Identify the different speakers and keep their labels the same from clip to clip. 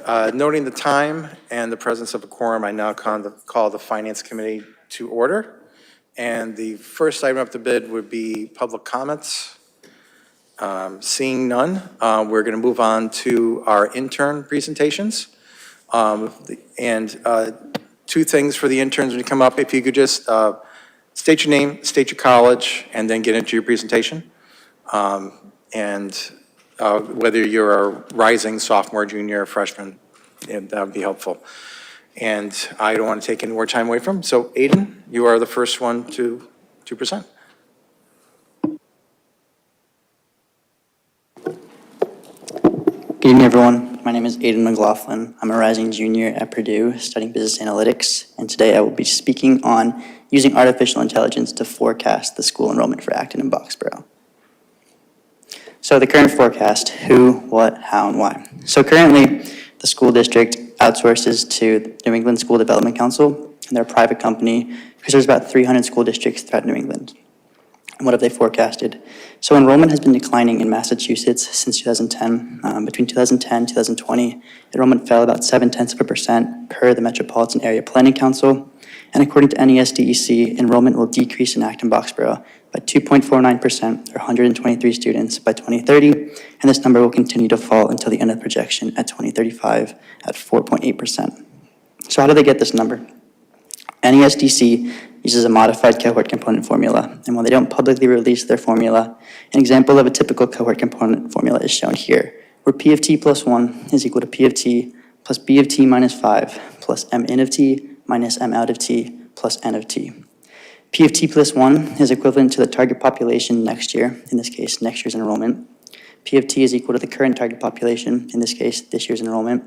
Speaker 1: Noting the time and the presence of a quorum, I now call the Finance Committee to order. And the first item up to bid would be public comments. Seeing none, we're going to move on to our intern presentations. Two things for the interns when you come up. If you could just state your name, state your college, and then get into your presentation. Whether you're a rising sophomore, junior, freshman, that would be helpful. And I don't want to take any more time away from. So Aiden, you are the first one to present.
Speaker 2: Good evening, everyone. My name is Aiden McLaughlin. I'm a rising junior at Purdue studying business analytics, and today I will be speaking on using artificial intelligence to forecast the school enrollment for Acton and Boxborough. So the current forecast: who, what, how, and why. So currently, the school district outsources to the New England School Development Council, and they're a private company because there's about 300 school districts throughout New England. And what have they forecasted? So enrollment has been declining in Massachusetts since 2010. Between 2010 and 2020, enrollment fell about 0.7% per the Metropolitan Area Planning Council. And according to NESDEC, enrollment will decrease in Acton Boxborough by 2.49%, or 123 students, by 2030. And this number will continue to fall until the end of the projection at 2035 at 4.8%. So how do they get this number? NESDC uses a modified cohort component formula, and while they don't publicly release their formula, an example of a typical cohort component formula is shown here, where P of t plus 1 is equal to P of t plus B of t minus 5 plus M in of t minus M out of t plus N of t. P of t plus 1 is equivalent to the target population next year, in this case, next year's enrollment. P of t is equal to the current target population, in this case, this year's enrollment.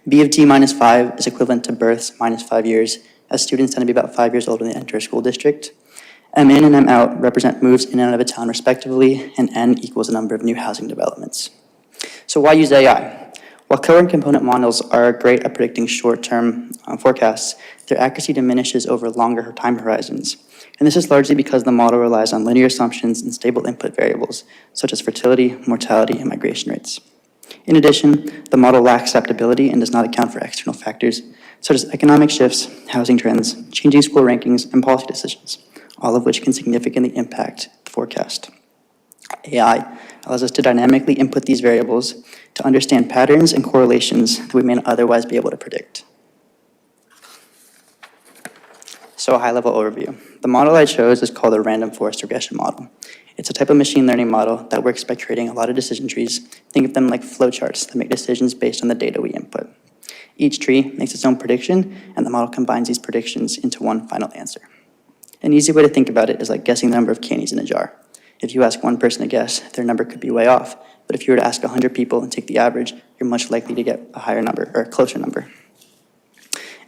Speaker 2: B of t minus 5 is equivalent to births minus 5 years, as students tend to be about 5 years old when they enter a school district. M in and M out represent moves in and out of a town respectively, and N equals the number of new housing developments. So why use AI? While cohort component models are great at predicting short-term forecasts, their accuracy diminishes over longer time horizons. And this is largely because the model relies on linear assumptions and stable input variables, such as fertility, mortality, and migration rates. In addition, the model lacks adaptability and does not account for external factors, such as economic shifts, housing trends, changing school rankings, and policy decisions, all of which can significantly impact the forecast. AI allows us to dynamically input these variables to understand patterns and correlations that we may not otherwise be able to predict. So a high-level overview. The model I chose is called a random forest regression model. It's a type of machine learning model that works by creating a lot of decision trees. Think of them like flowcharts that make decisions based on the data we input. Each tree makes its own prediction, and the model combines these predictions into one final answer. An easy way to think about it is like guessing the number of candies in a jar. If you ask one person to guess, their number could be way off, but if you were to ask 100 people and take the average, you're much likely to get a higher number, or a closer number.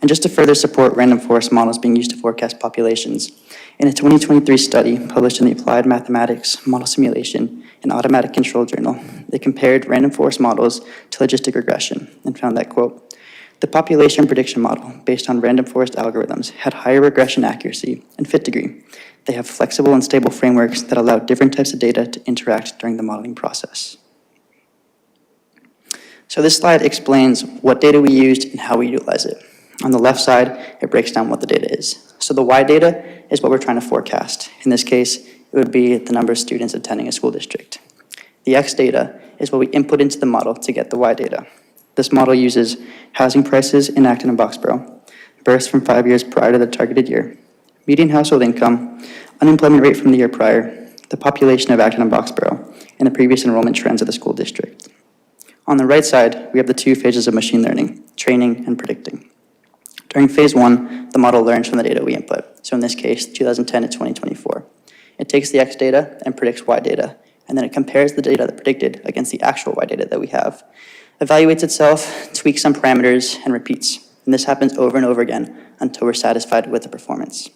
Speaker 2: And just to further support random forest models being used to forecast populations, in a 2023 study published in the Applied Mathematics Model Simulation and Automatic Control Journal, they compared random forest models to logistic regression and found that, quote, the population prediction model based on random forest algorithms had higher regression accuracy and fit degree. They have flexible and stable frameworks that allow different types of data to interact during the modeling process. So this slide explains what data we used and how we utilize it. On the left side, it breaks down what the data is. So the Y data is what we're trying to forecast. In this case, it would be the number of students attending a school district. The X data is what we input into the model to get the Y data. This model uses housing prices in Acton and Boxborough, births from 5 years prior to the targeted year, median household income, unemployment rate from the year prior, the population of Acton and Boxborough, and the previous enrollment trends of the school district. On the right side, we have the two phases of machine learning, training and predicting. During phase 1, the model learns from the data we input, so in this case, 2010 to 2024. It takes the X data and predicts Y data, and then it compares the data that predicted against the actual Y data that we have, evaluates itself, tweaks some parameters, and repeats. And this happens over and over again until we're satisfied with the performance.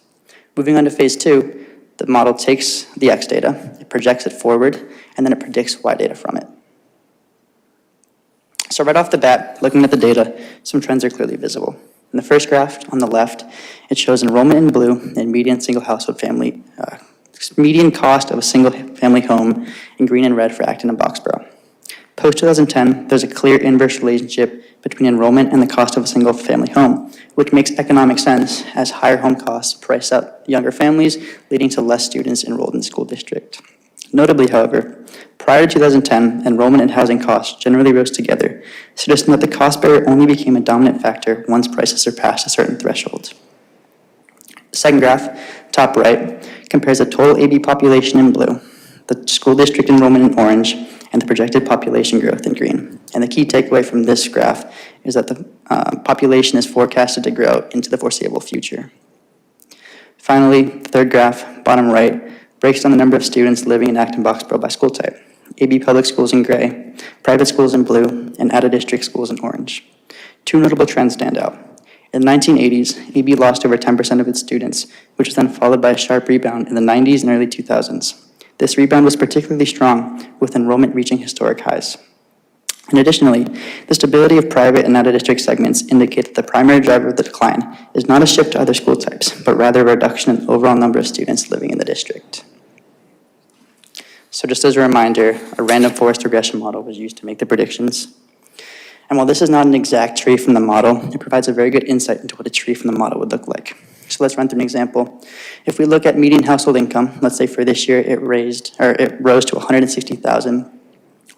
Speaker 2: Moving on to phase 2, the model takes the X data, it projects it forward, and then it predicts Y data from it. So right off the bat, looking at the data, some trends are clearly visible. In the first graph on the left, it shows enrollment in blue and median median cost of a single family home in green and red for Acton and Boxborough. Post-2010, there's a clear inverse relationship between enrollment and the cost of a single-family home, which makes economic sense as higher home costs price out younger families, leading to less students enrolled in the school district. Notably, however, prior to 2010, enrollment and housing costs generally rose together, suggesting that the cost barrier only became a dominant factor once prices surpassed a certain threshold. Second graph, top right, compares the total AB population in blue, the school district enrollment in orange, and the projected population growth in green. And the key takeaway from this graph is that the population is forecasted to grow into the foreseeable future. Finally, the third graph, bottom right, breaks down the number of students living in Acton-Boxborough by school type. AB public schools in gray, private schools in blue, and out-of-district schools in orange. Two notable trends stand out. In the 1980s, AB lost over 10% of its students, which was then followed by a sharp rebound in the 90s and early 2000s. This rebound was particularly strong, with enrollment reaching historic highs. And additionally, the stability of private and out-of-district segments indicate that the primary driver of the decline is not a shift to other school types, but rather a reduction in the overall number of students living in the district. So just as a reminder, a random forest regression model was used to make the predictions. And while this is not an exact tree from the model, it provides a very good insight into what a tree from the model would look like. So let's run through an example. If we look at median household income, let's say for this year it rose to $160,000.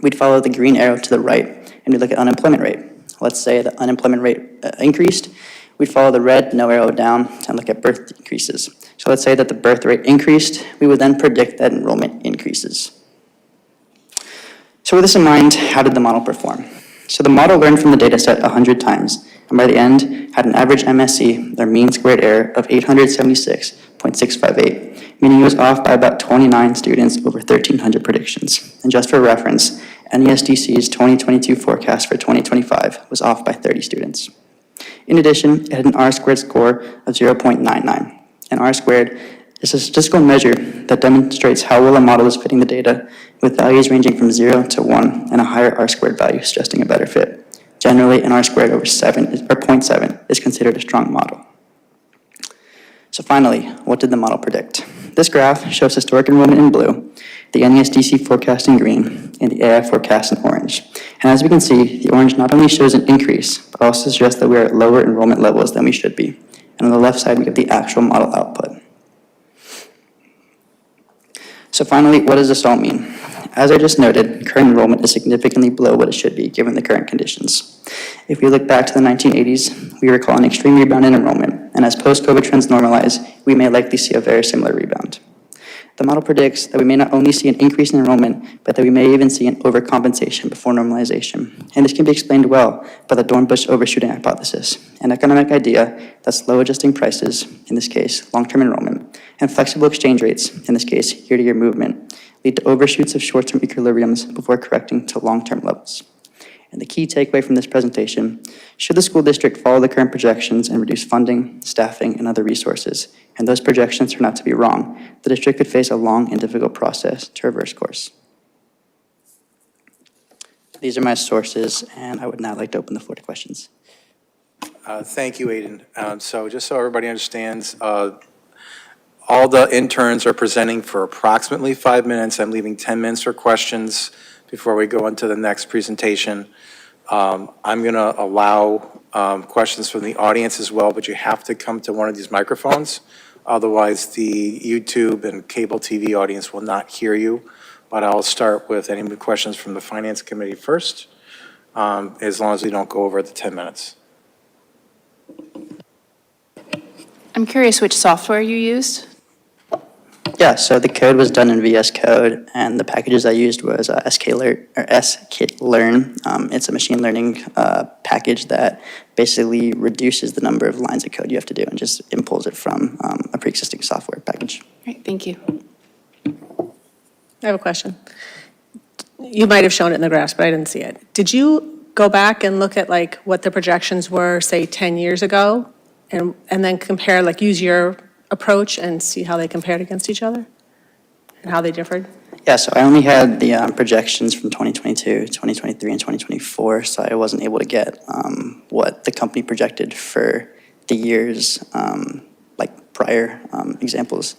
Speaker 2: We'd follow the green arrow to the right, and we'd look at unemployment rate. Let's say the unemployment rate increased. We'd follow the red, no arrow down, and look at birth increases. So let's say that the birth rate increased. We would then predict that enrollment increases. So with this in mind, how did the model perform? So the model learned from the data set 100 times, and by the end, had an average MSE, their mean squared error, of 876.658, meaning it was off by about 29 students over 1,300 predictions. And just for reference, NESDC's 2022 forecast for 2025 was off by 30 students. In addition, it had an R-squared score of 0.99, and R-squared is a statistical measure that demonstrates how well a model is fitting the data, with values ranging from 0 to 1 and a higher R-squared value suggesting a better fit. Generally, an R-squared over 0.7 is considered a strong model. So finally, what did the model predict? This graph shows historic enrollment in blue, the NESDC forecast in green, and the AI forecast in orange. And as we can see, the orange not only shows an increase, but also suggests that we are at lower enrollment levels than we should be. And on the left side, we have the actual model output. So finally, what does this all mean? As I just noted, current enrollment is significantly below what it should be given the current conditions. If we look back to the 1980s, we recall an extreme rebound in enrollment, and as post-COVID trends normalize, we may likely see a very similar rebound. The model predicts that we may not only see an increase in enrollment, but that we may even see an overcompensation before normalization. And this can be explained well by the Dornbusch overshooting hypothesis, an economic idea that slow adjusting prices, in this case, long-term enrollment, and flexible exchange rates, in this case, year-to-year movement, lead to overshoots of short-term equilibriums before correcting to long-term levels. And the key takeaway from this presentation, should the school district follow the current projections and reduce funding, staffing, and other resources, and those projections turn out to be wrong, the district could face a long and difficult process to reverse course. These are my sources, and I would now like to open the floor to questions.
Speaker 1: Thank you, Aiden. So just so everybody understands, all the interns are presenting for approximately 5 minutes. I'm leaving 10 minutes for questions before we go into the next presentation. I'm going to allow questions from the audience as well, but you have to come to one of these microphones. Otherwise, the YouTube and cable TV audience will not hear you. But I'll start with any questions from the Finance Committee first, as long as we don't go over the 10 minutes.
Speaker 3: I'm curious which software you used.
Speaker 2: Yeah, so the code was done in VS Code, and the packages I used was sklearn. It's a machine learning package that basically reduces the number of lines of code you have to do and just impulls it from a pre-existing software package.
Speaker 3: Great, thank you.
Speaker 4: I have a question. You might have shown it in the graphs, but I didn't see it. Did you go back and look at like what the projections were, say, 10 years ago, and then compare, like use your approach and see how they compared against each other and how they differed?
Speaker 2: Yeah, so I only had the projections from 2022, 2023, and 2024, so I wasn't able to get what the company projected for the years like prior examples.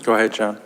Speaker 1: Go ahead, John.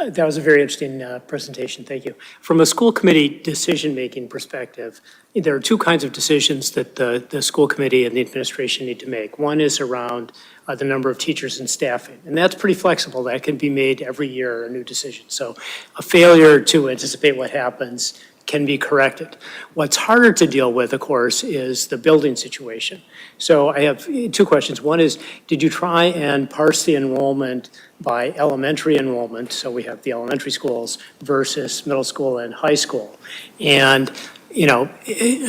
Speaker 5: That was a very interesting presentation, thank you. From a school committee decision-making perspective, there are two kinds of decisions that the school committee and the administration need to make. One is around the number of teachers and staffing, and that's pretty flexible. That can be made every year, a new decision. So a failure to anticipate what happens can be corrected. What's harder to deal with, of course, is the building situation. So I have two questions. One is, did you try and parse the enrollment by elementary enrollment, so we have the elementary schools, versus middle school and high school? And, you know,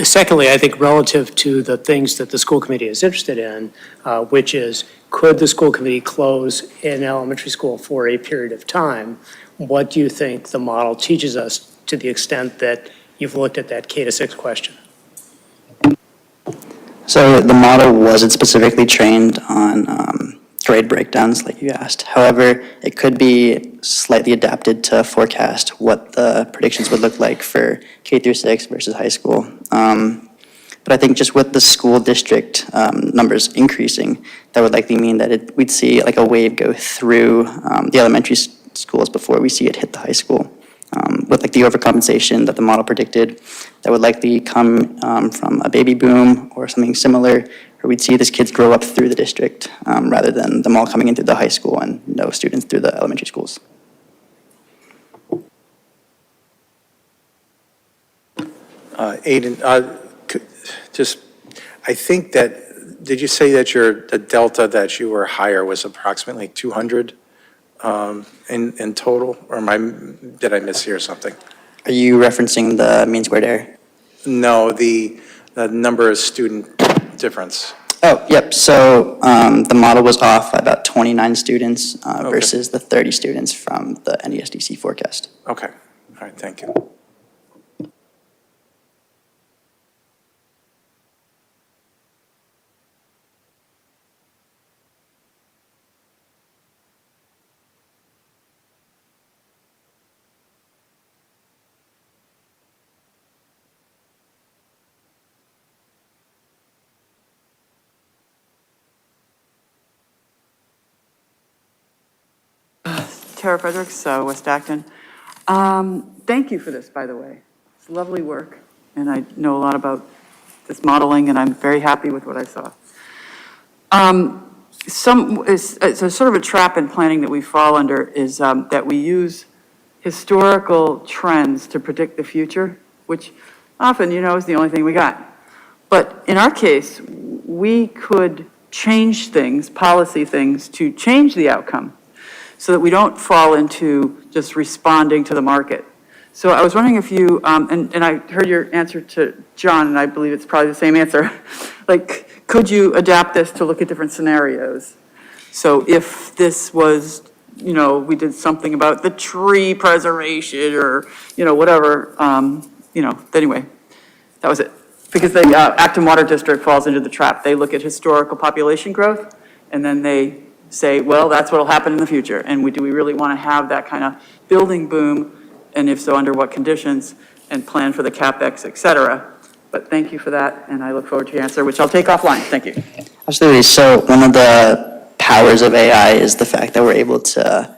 Speaker 5: secondly, I think relative to the things that the school committee is interested in, which is, could the school committee close an elementary school for a period of time? What do you think the model teaches us to the extent that you've looked at that K-6 question?
Speaker 2: So the model wasn't specifically trained on grade breakdowns like you asked. However, it could be slightly adapted to forecast what the predictions would look like for K-6 versus high school. But I think just with the school district numbers increasing, that would likely mean that we'd see like a wave go through the elementary schools before we see it hit the high school. With like the overcompensation that the model predicted, that would likely come from a baby boom or something similar, where we'd see these kids grow up through the district rather than them all coming into the high school and no students through the elementary schools.
Speaker 1: Aiden, I think that, did you say that the delta that you were higher was approximately 200 in total? Or did I mishear something?
Speaker 2: Are you referencing the mean squared error?
Speaker 1: No, the number of student difference.
Speaker 2: Oh, yep. So the model was off by about 29 students versus the 30 students from the NESDC forecast.
Speaker 1: Okay, all right, thank you.
Speaker 6: Tara Fredericks, West Acton. Thank you for this, by the way. It's lovely work, and I know a lot about this modeling, and I'm very happy with what I saw. It's a sort of a trap in planning that we fall under is that we use historical trends to predict the future, which often, is the only thing we got. But in our case, we could change things, policy things, to change the outcome, so that we don't fall into just responding to the market. So I was wondering if you, and I heard your answer to John, and I believe it's probably the same answer. Like, could you adapt this to look at different scenarios? So if this was, we did something about the tree preservation or, whatever, anyway, that was it. Because the Acton Water District falls into the trap. They look at historical population growth, and then they say, well, that's what will happen in the future. And do we really want to have that kind of building boom? And if so, under what conditions? And plan for the CapEx, et cetera. But thank you for that, and I look forward to your answer, which I'll take offline. Thank you.
Speaker 2: Absolutely. So one of the powers of AI is the fact that we're able to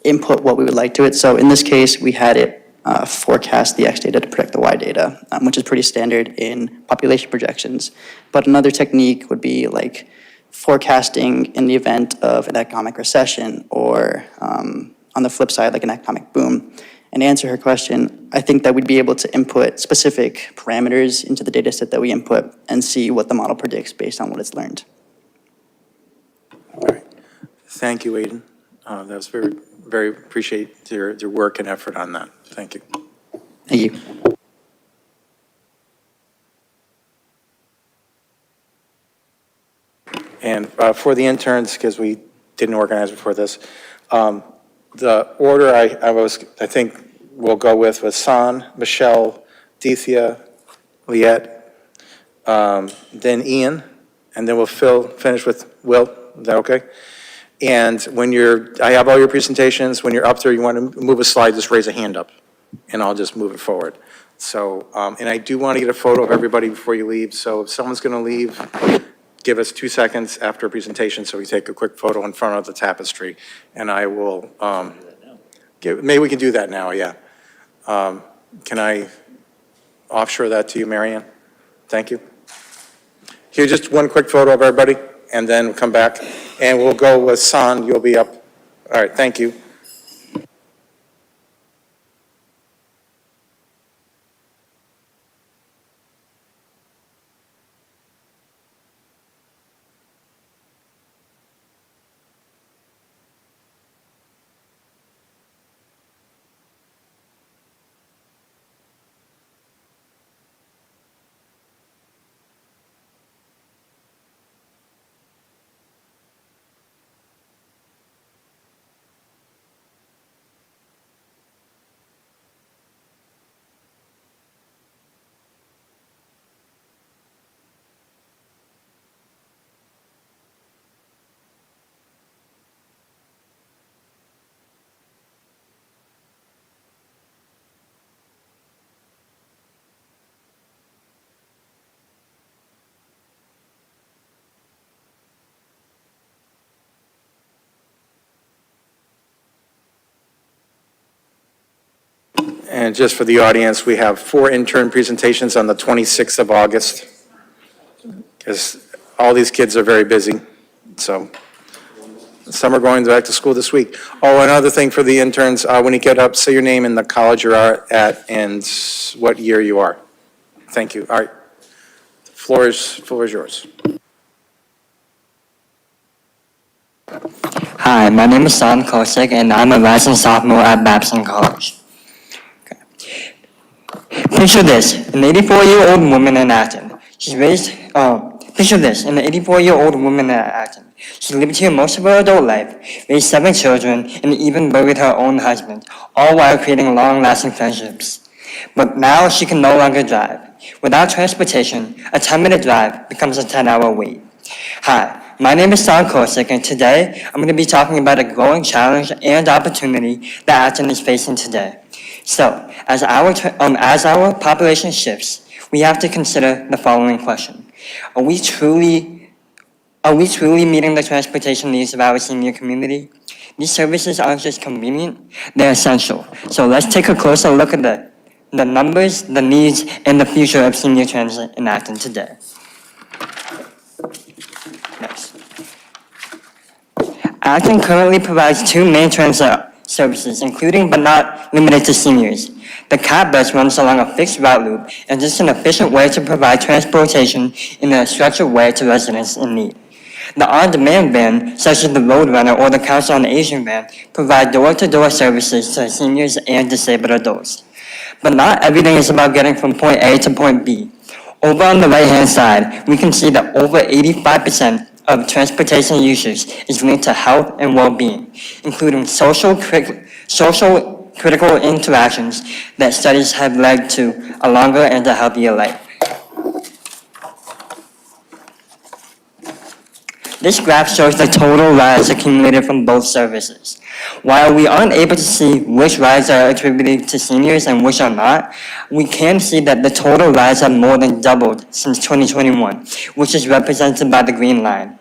Speaker 2: input what we would like to it. So in this case, we had it forecast the X data to predict the Y data, which is pretty standard in population projections. But another technique would be like forecasting in the event of an economic recession or on the flip side, like an economic boom. And to answer her question, I think that we'd be able to input specific parameters into the data set that we input and see what the model predicts based on what it's learned.
Speaker 1: All right. Thank you, Aiden. That was very appreciate your work and effort on that. Thank you.
Speaker 2: Thank you.
Speaker 1: And for the interns, because we didn't organize before this, the order I think we'll go with was San, Michelle, Dethea, Liette, then Ian, and then we'll finish with Will. Is that okay? And I have all your presentations. When you're up there, you want to move a slide, just raise a hand up, and I'll just move it forward. So, and I do want to get a photo of everybody before you leave. So if someone's going to leave, give us 2 seconds after a presentation so we take a quick photo in front of the tapestry. And I will, maybe we can do that now, yeah. Can I offshore that to you, Marianne? Thank you. Here, just one quick photo of everybody, and then we'll come back. And we'll go with San, you'll be up. All right, thank you. And just for the audience, we have 4 intern presentations on the 26th of August, because all these kids are very busy, so some are going back to school this week. Oh, another thing for the interns, when you get up, say your name and the college you're at and what year you are. Thank you. All right. The floor is yours.
Speaker 7: Hi, my name is San Kosik, and I'm a rising sophomore at Babson College. Okay. Picture this, an 84-year-old woman in Acton. Picture this, an 84-year-old woman in Acton. She lived here most of her adult life, raised 7 children, and even buried her own husband, all while creating long-lasting friendships. But now she can no longer drive. Without transportation, a 10-minute drive becomes a 10-hour wait. Hi. My name is San Kosik, and today I'm going to be talking about a growing challenge and opportunity that Acton is facing today. So, as our population shifts, we have to consider the following question: Are we truly meeting the transportation needs of our senior community? These services aren't just convenient; they're essential. So let's take a closer look at the numbers, the needs, and the future of senior transit in Acton today. Next. Acton currently provides 2 main transit services, including but not limited to seniors. The CAT bus runs along a fixed route loop and is an efficient way to provide transportation in a structured way to residents in need. The on-demand van, such as the Roadrunner or the Council on Aging van, provide door-to-door services to seniors and disabled adults. But not everything is about getting from point A to point B. Over on the right-hand side, we can see that over 85% of transportation usage is linked to health and well-being, including social critical interactions that studies have led to a longer and a healthier life. This graph shows the total rides accumulated from both services. While we aren't able to see which rides are attributed to seniors and which are not, we can see that the total rides have more than doubled since 2021, which is represented by the green line.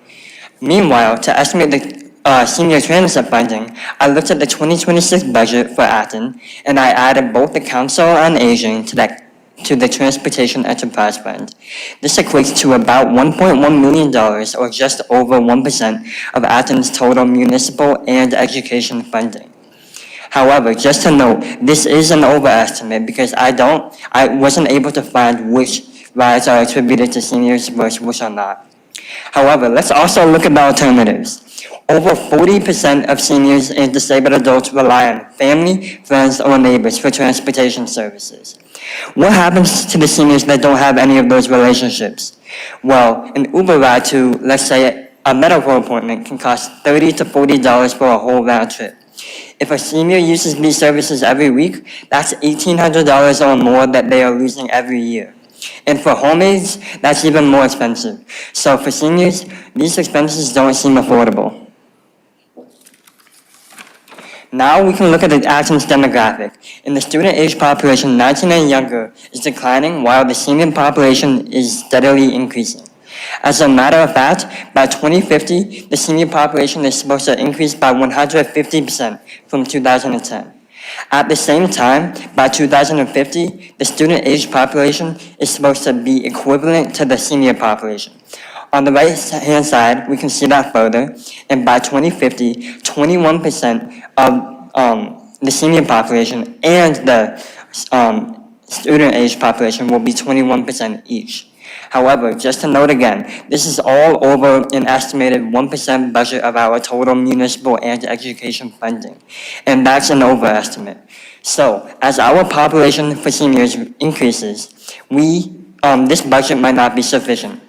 Speaker 7: Meanwhile, to estimate the senior transit funding, I looked at the 2026 budget for Acton, and I added both the Council on Aging to the Transportation Enterprise Fund. This equates to about $1.1 million, or just over 1% of Acton's total municipal and education funding. However, just to note, this is an overestimate because I wasn't able to find which rides are attributed to seniors versus which are not. However, let's also look at the alternatives. Over 40% of seniors and disabled adults rely on family, friends, or neighbors for transportation services. What happens to the seniors that don't have any of those relationships? Well, an Uber ride to, let's say, a medical appointment can cost $30 to $40 for a whole round trip. If a senior uses these services every week, that's $1,800 or more that they are losing every year. And for home aides, that's even more expensive. So for seniors, these expenses don't seem affordable. Now we can look at the Acton's demographic. In the student-age population, 19 and younger is declining while the senior population is steadily increasing. As a matter of fact, by 2050, the senior population is supposed to increase by 150% from 2010. At the same time, by 2050, the student-age population is supposed to be equivalent to the senior population. On the right-hand side, we can see that further, and by 2050, 21% of the senior population and the student-age population will be 21% each. However, just to note again, this is all over an estimated 1% budget of our total municipal and education funding, and that's an overestimate. So, as our population for seniors increases, this budget might not be sufficient.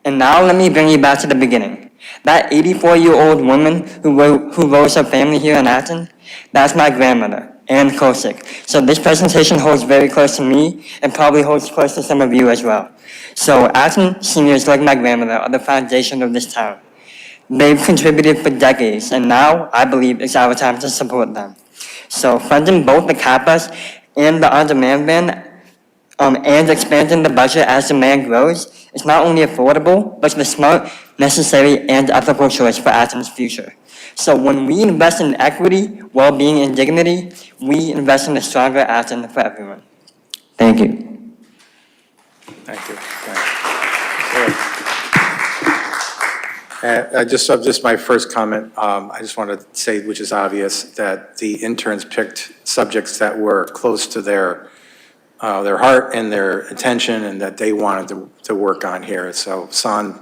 Speaker 7: And now let me bring you back to the beginning. That 84-year-old woman who rose her family here in Acton, that's my grandmother, Ann Kosick. So this presentation holds very close to me and probably holds close to some of you as well. So Acton seniors like my grandmother are the foundation of this town. They've contributed for decades, and now I believe it's our time to support them. So funding both the CAPAS and the on-demand ban and expanding the budget as demand grows is not only affordable, but the smart, necessary, and ethical choice for Acton's future. So when we invest in equity, well-being, and dignity, we invest in a stronger Acton for everyone. Thank you.
Speaker 1: Thank you. Just my first comment, I just want to say, which is obvious, that the interns picked subjects that were close to their heart and their attention, and that they wanted to work on here. So San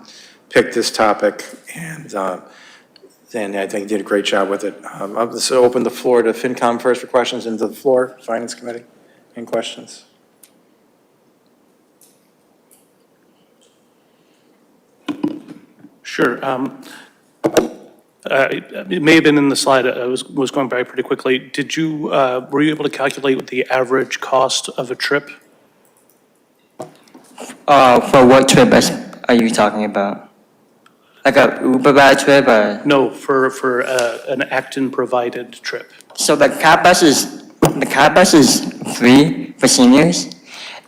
Speaker 1: picked this topic, and I think did a great job with it. I'll just open the floor to FinCom first for questions. Into the floor, Finance Committee. Any questions?
Speaker 8: Sure. It may have been in the slide. I was going by pretty quickly. Were you able to calculate what the average cost of a trip?
Speaker 7: For what trip are you talking about? Like a Uber ride trip or?
Speaker 8: No, for an Acton-provided trip.
Speaker 7: So the cat bus is free for seniors,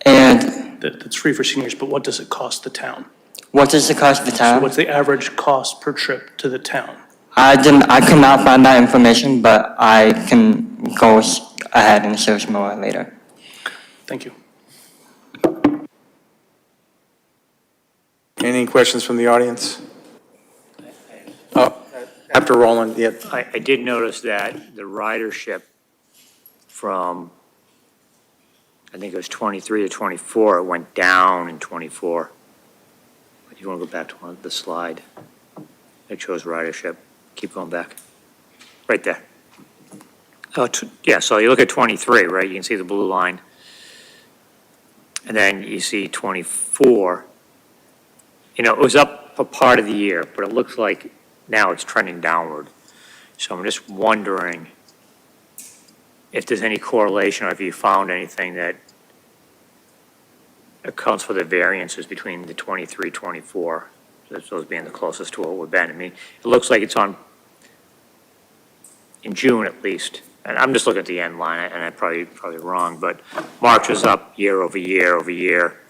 Speaker 7: and
Speaker 8: That's free for seniors, but what does it cost the town?
Speaker 7: what does it cost the
Speaker 8: So
Speaker 7: town?
Speaker 8: what's the average cost per trip to the town?
Speaker 7: I could not find that information, but I can go ahead and search more later.
Speaker 8: Thank you.
Speaker 1: Any questions from the audience? Oh, after Roland, yeah.
Speaker 9: I did notice that the ridership from, I think it was 23 to 24, it went down in 24. If you want to go back to the slide that shows ridership, keep going back. Right there. Oh, yeah, so you look at 23, right? You can see the blue line. And then you see 24. You know, it was up for part of the year, but it looks like now it's trending downward. So I'm just wondering if there's any correlation or if you found anything that accounts for the variances between the 23, 24, those being the closest to what we've been. I mean, it looks like it's on, in June at least, and I'm just looking at the end line, and I'm probably wrong, but March was up year over year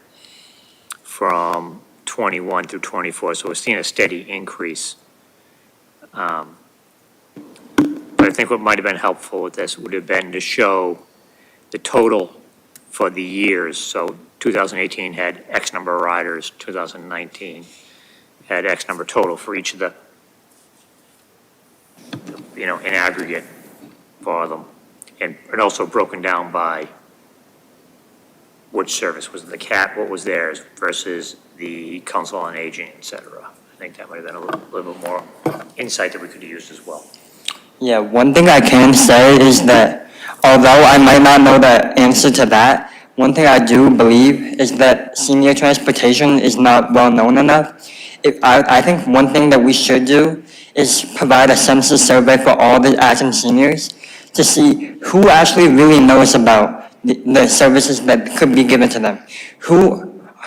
Speaker 9: from 21 through 24, so we're seeing a steady increase. But I think what might have been helpful with this would have been to show the total for the years. So 2018 had X number of riders, 2019 had X number total for each of the, in aggregate for them. And also broken down by which service was the CAT, what was theirs versus the Council on Aging, et cetera. I think that might have been a little bit more insight that we could have used as well.
Speaker 7: Yeah, one thing I can say is that although I might not know the answer to that, one thing I do believe is that senior transportation is not well known enough. I think one thing that we should do is provide a census survey for all the Acton seniors to see who actually really knows about the services that could be given to them.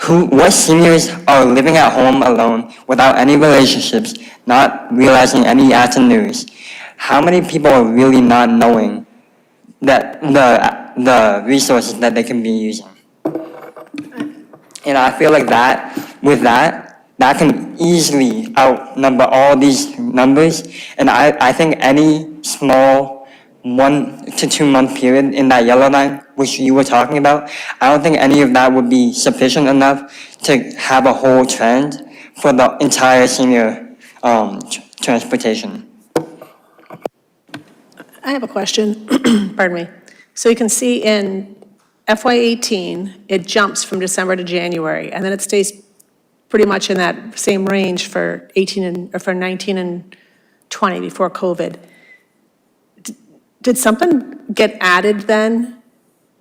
Speaker 7: What seniors are living at home alone without any relationships, not realizing any Acton news. How many people are really not knowing that the resources that they can be using? And I feel like that can easily outnumber all these numbers. And I think any small 1 to 2 month period in that yellow line, which you were talking about, I don't think any of that would be sufficient enough to have a whole trend for the entire senior transportation.
Speaker 4: I have a question, pardon me. So you can see in FY18, it jumps from December to January, and then it stays pretty much in that same range for 19 and 20 before COVID. Did something get added then,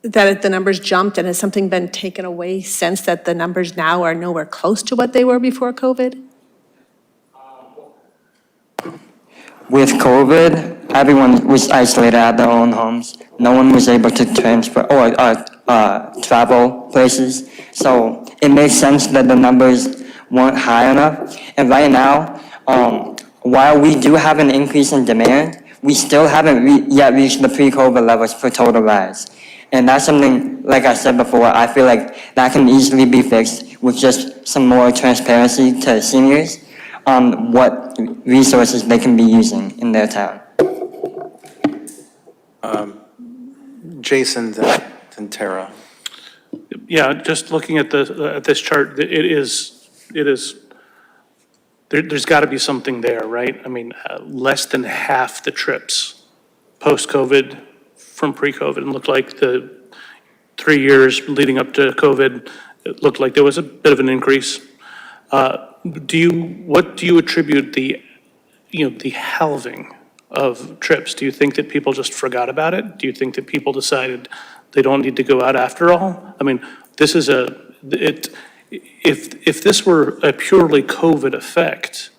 Speaker 4: that the numbers jumped, and has something been taken away since that the numbers now are nowhere close to what they were before COVID?
Speaker 7: With COVID, everyone was isolated at their own homes. No one was able to transfer or travel places. So it makes sense that the numbers weren't high enough. And right now, while we do have an increase in demand, we still haven't yet reached the pre-COVID levels for total rise. And that's something, like I said before, I feel like that can easily be fixed with just some more transparency to seniors on what resources they can be using in their town.
Speaker 1: Jason, then Tara.
Speaker 8: Yeah, just looking at this chart, there's got to be something there, right? I mean, less than half the trips post-COVID from pre-COVID, and looked like the 3 years leading up to COVID, it looked like there was a bit of an increase. What do you attribute the halving of trips? Do you think that people just forgot about it? Do you think that people decided they don't need to go out after all? I mean, this is if this were a purely COVID effect,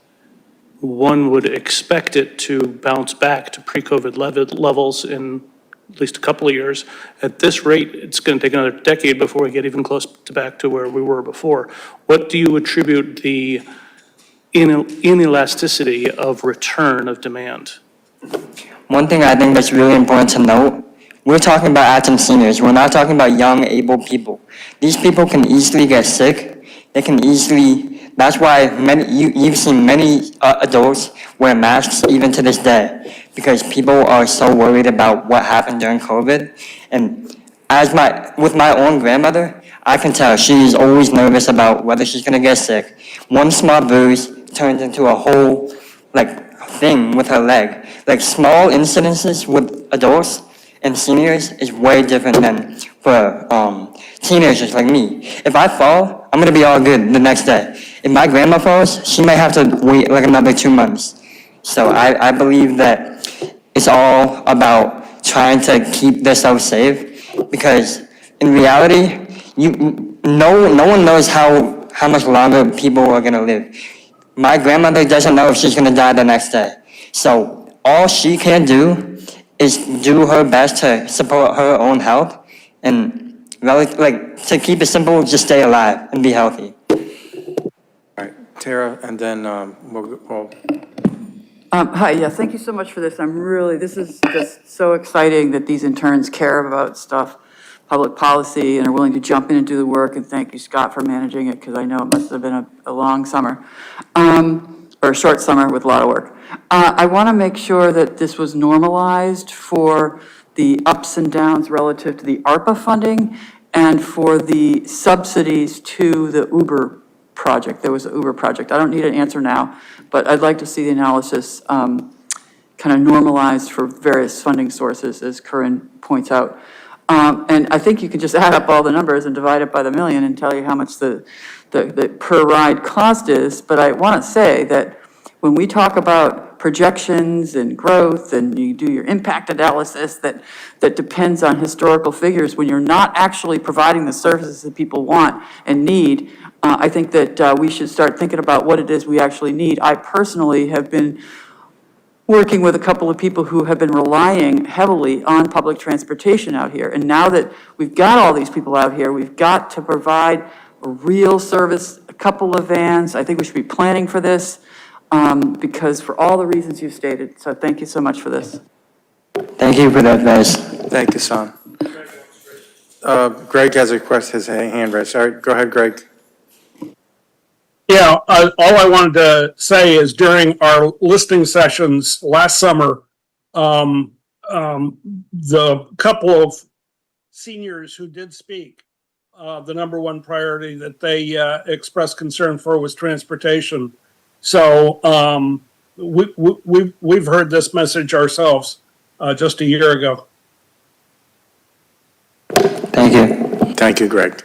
Speaker 8: one would expect it to bounce back to pre-COVID levels in at least a couple of years. At this rate, it's going to take another decade before we get even close to back to where we were before. What do you attribute the inelasticity of return of demand?
Speaker 7: One thing I think that's really important to note, we're talking about Acton seniors. We're not talking about young, able people. These people can easily get sick. They can easily, that's why you've seen many adults wear masks even to this day, because people are so worried about what happened during COVID. And with my own grandmother, I can tell she's always nervous about whether she's gonna get sick. One small bruise turns into a whole thing with her leg. Small incidences with adults and seniors is way different than for teenagers like me. If I fall, I'm gonna be all good the next day. If my grandma falls, she may have to wait another 2 months. So I believe that it's all about trying to keep themselves safe, because in reality, no one knows how much longer people are gonna live. My grandmother doesn't know if she's gonna die the next day. So all she can do is do her best to support her own health and to keep it simple, just stay alive and be healthy.
Speaker 1: All right, Tara, and then we'll
Speaker 6: Hi, yeah, thank you so much for this. This is just so exciting that these interns care about stuff, public policy, and are willing to jump in and do the work. And thank you, Scott, for managing it, because I know it must have been a long summer, or a short summer with a lot of work. I want to make sure that this was normalized for the ups and downs relative to the ARPA funding and for the subsidies to the Uber project. There was an Uber project. I don't need an answer now, but I'd like to see the analysis kind of normalized for various funding sources, as Corinne points out. And I think you can just add up all the numbers and divide it by the million and tell you how much the per ride cost is. But I want to say that when we talk about projections and growth, and you do your impact analysis that depends on historical figures, when you're not actually providing the services that people want and need, I think that we should start thinking about what it is we actually need. I personally have been working with a couple of people who have been relying heavily on public transportation out here. And now that we've got all these people out here, we've got to provide a real service, a couple of vans. I think we should be planning for this, because for all the reasons you've stated. So thank you so much for this.
Speaker 7: Thank you for that, guys.
Speaker 1: thank you, son. Greg has his hand raised. All right, go ahead, Greg.
Speaker 10: Yeah, all I wanted to say is during our listening sessions last summer, the couple of seniors who did speak, the number one priority that they expressed concern for was transportation. So we've heard this message ourselves just a year ago.
Speaker 7: Thank you.
Speaker 1: Thank you, Greg.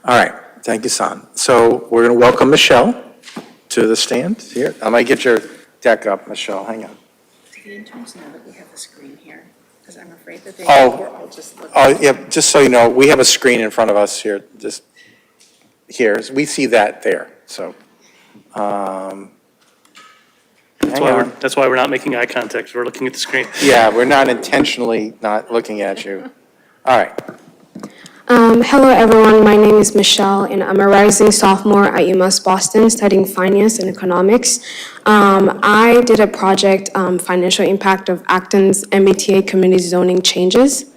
Speaker 1: All right, thank you, San. So we're going to welcome Michelle to the stand here. I might get your deck up, Michelle, hang on.
Speaker 11: Do the interns know that we have a screen here? Because I'm afraid that
Speaker 1: Oh.
Speaker 11: we're all just looking.
Speaker 1: Oh, yeah, just so you know, we have a screen in front of us here, just here. We see that there, so. Hang on.
Speaker 8: That's why we're not making eye contact. We're looking at the screen.
Speaker 1: Yeah, we're not intentionally not looking at you. All right.
Speaker 12: Hello, everyone. My name is Michelle, and I'm a rising sophomore at UMass Boston studying finance and economics. I did a project, Financial Impact of Acton's MBTA Community Zoning Changes.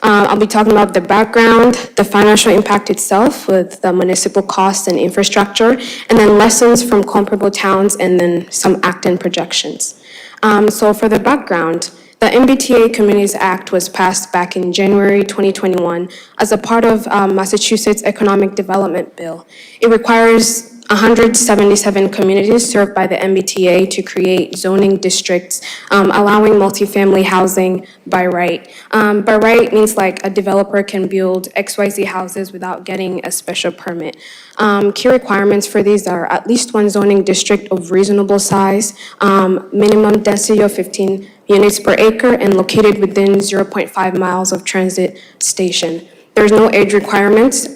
Speaker 12: I'll be talking about the background, the financial impact itself with the municipal costs and infrastructure, and then lessons from comparable towns, and then some Acton projections. So for the background, the MBTA Communities Act was passed back in January 2021 as a part of Massachusetts Economic Development Bill. It requires 177 communities served by the MBTA to create zoning districts, allowing multifamily housing by right. By right means like a developer can build XYZ houses without getting a special permit. Key requirements for these are at least one zoning district of reasonable size, minimum density of 15 units per acre, and located within 0.5 miles of transit station. There's no age requirements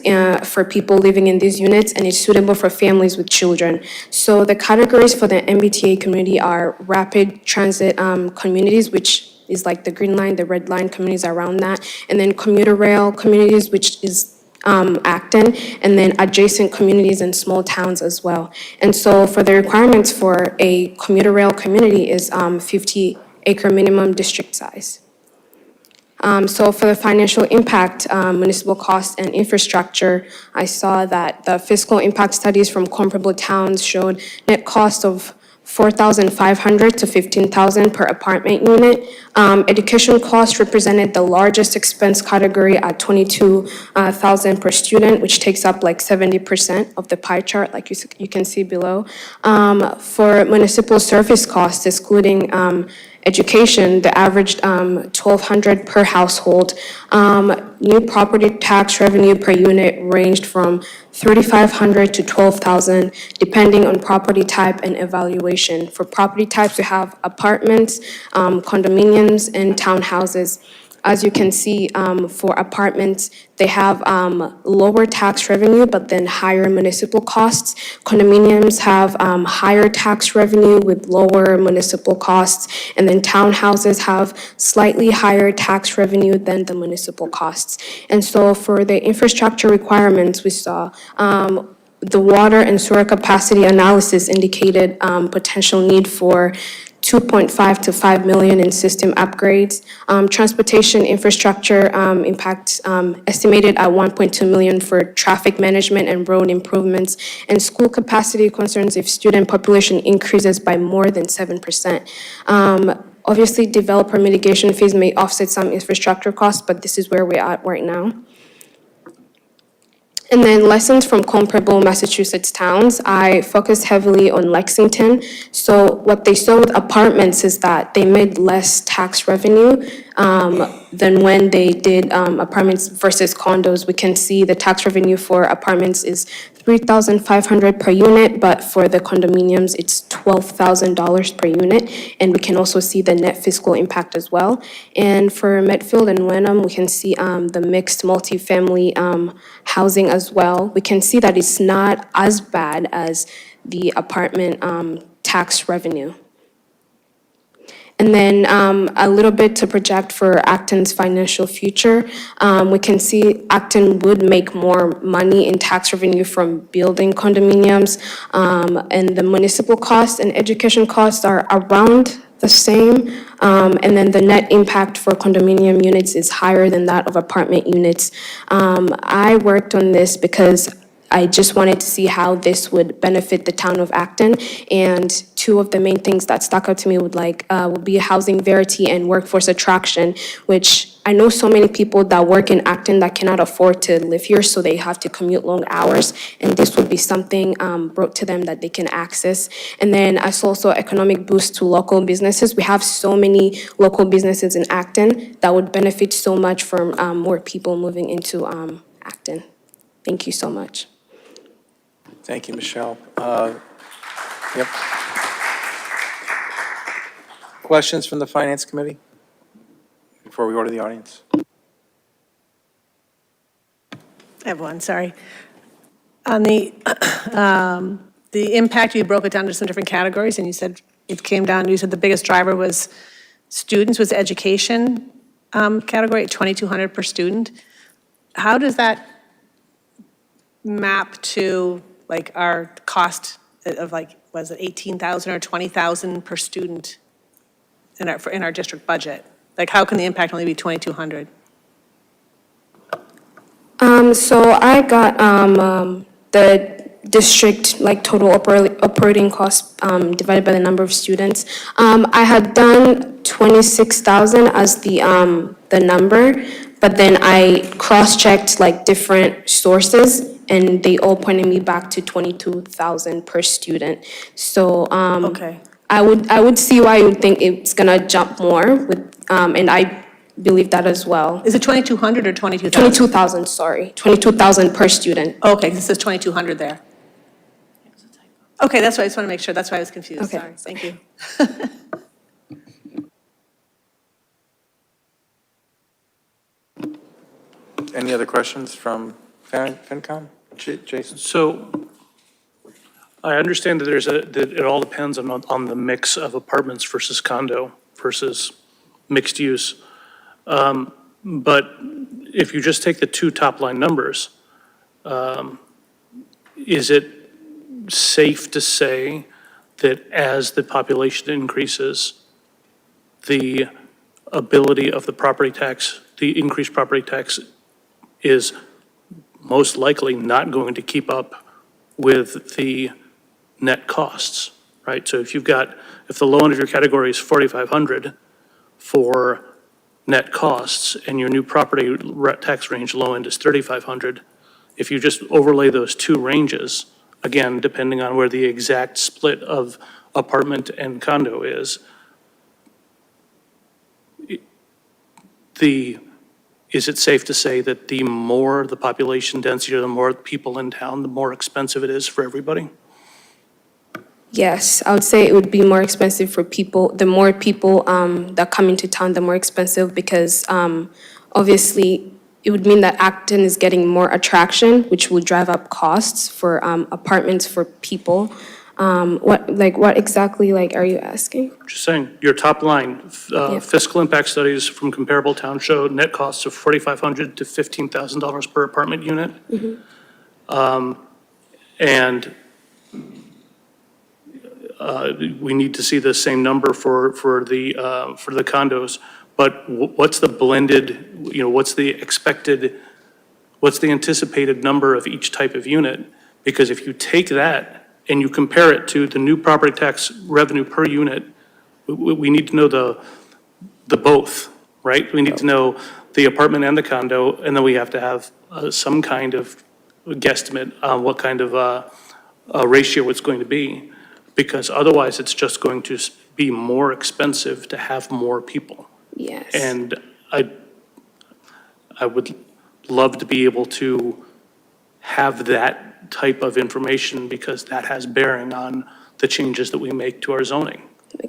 Speaker 12: for people living in these units, and it's suitable for families with children. So the categories for the MBTA community are rapid transit communities, which is like the green line, the red line communities around that, and then commuter rail communities, which is Acton, and then adjacent communities and small towns as well. And so for the requirements for a commuter rail community is 50-acre minimum district size. So for the financial impact, municipal costs and infrastructure, I saw that the fiscal impact studies from comparable towns showed net cost of $4,500 to $15,000 per apartment unit. Education costs represented the largest expense category at $22,000 per student, which takes up like 70% of the pie chart, like you can see below. For municipal service costs, excluding education, the averaged $1,200 per household. New property tax revenue per unit ranged from $3,500 to $12,000, depending on property type and evaluation. For property types, we have apartments, condominiums, and townhouses. As you can see, for apartments, they have lower tax revenue, but then higher municipal costs. Condominiums have higher tax revenue with lower municipal costs. And then townhouses have slightly higher tax revenue than the municipal costs. And so for the infrastructure requirements, we saw the water and sewer capacity analysis indicated potential need for 2.5 to 5 million in system upgrades. Transportation infrastructure impact estimated at 1.2 million for traffic management and road improvements, and school capacity concerns if student population increases by more than 7%. Obviously, developer mitigation fees may offset some infrastructure costs, but this is where we're at right now. And then lessons from comparable Massachusetts towns, I focused heavily on Lexington. So what they saw with apartments is that they made less tax revenue than when they did apartments versus condos. We can see the tax revenue for apartments is $3,500 per unit, but for the condominiums, it's $12,000 per unit. And we can also see the net fiscal impact as well. And for Medfield and Wenham, we can see the mixed multifamily housing as well. We can see that it's not as bad as the apartment tax revenue. And then a little bit to project for Acton's financial future. We can see Acton would make more money in tax revenue from building condominiums, and the municipal costs and education costs are around the same. And then the net impact for condominium units is higher than that of apartment units. I worked on this because I just wanted to see how this would benefit the town of Acton. And two of the main things that stuck out to me would be housing verity and workforce attraction, which I know so many people that work in Acton that cannot afford to live here, so they have to commute long hours, and this would be something brought to them that they can access. And then as also economic boost to local businesses. We have so many local businesses in Acton that would benefit so much from more people moving into Acton. Thank you so much.
Speaker 1: Thank you, Michelle. Yep. Questions from the Finance Committee before we go to the audience?
Speaker 4: I have one, sorry. On the impact, you broke it down into some different categories, and you said it came down, you said the biggest driver was students, was education category at $2,200 per student. How does that map to like our cost of like, was it 18,000 or 20,000 per student in our district budget? Like, how can the impact only be 2,200?
Speaker 12: So I got the district, like total operating costs divided by the number of students. I had done 26,000 as the number, but then I cross-checked like different sources, and they all pointed me back to 22,000 per student. So
Speaker 4: Okay.
Speaker 12: I would see why you would think it's gonna jump more with, and I believe that as well.
Speaker 4: Is it 2,200 or 22,000?
Speaker 12: 22,000, sorry, 22,000 per student.
Speaker 4: Okay, this says 2,200 there. Okay, that's why I just want to make sure, that's why I was confused,
Speaker 12: Okay.
Speaker 4: sorry, thank you.
Speaker 1: Any other questions from FinCom? Jason?
Speaker 8: So I understand that that it all depends on the mix of apartments versus condo versus mixed use. But if you just take the two top line numbers, is it safe to say that as the population increases, the ability of the property tax, the increased property tax is most likely not going to keep up with the net costs, right? So if the low end of your category is 4,500 for net costs and your new property tax range low end is 3,500, if you just overlay those two ranges, again, depending on where the exact split of apartment and condo is, is it safe to say that the more the population density or the more people in town, the more expensive it is for everybody?
Speaker 12: Yes, I would say it would be more expensive for people. The more people that come into town, the more expensive, because obviously it would mean that Acton is getting more attraction, which will drive up costs for apartments for people. What exactly are you asking?
Speaker 8: Just saying, your top line,
Speaker 12: Yeah.
Speaker 8: fiscal impact studies from comparable towns show net costs of $4,500 to $15,000 per apartment unit. And we need to see the same number for the condos. But what's the blended, what's the anticipated number of each type of unit? Because if you take that and you compare it to the new property tax revenue per unit, we need to know the both, right? We need to know the apartment and the condo, and then we have to have some kind of guesstimate on what kind of ratio it's going to be, because otherwise it's just going to be more expensive to have more people.
Speaker 12: Yes.
Speaker 8: And I would love to be able to have that type of information, because that has bearing on the changes that we make to our zoning.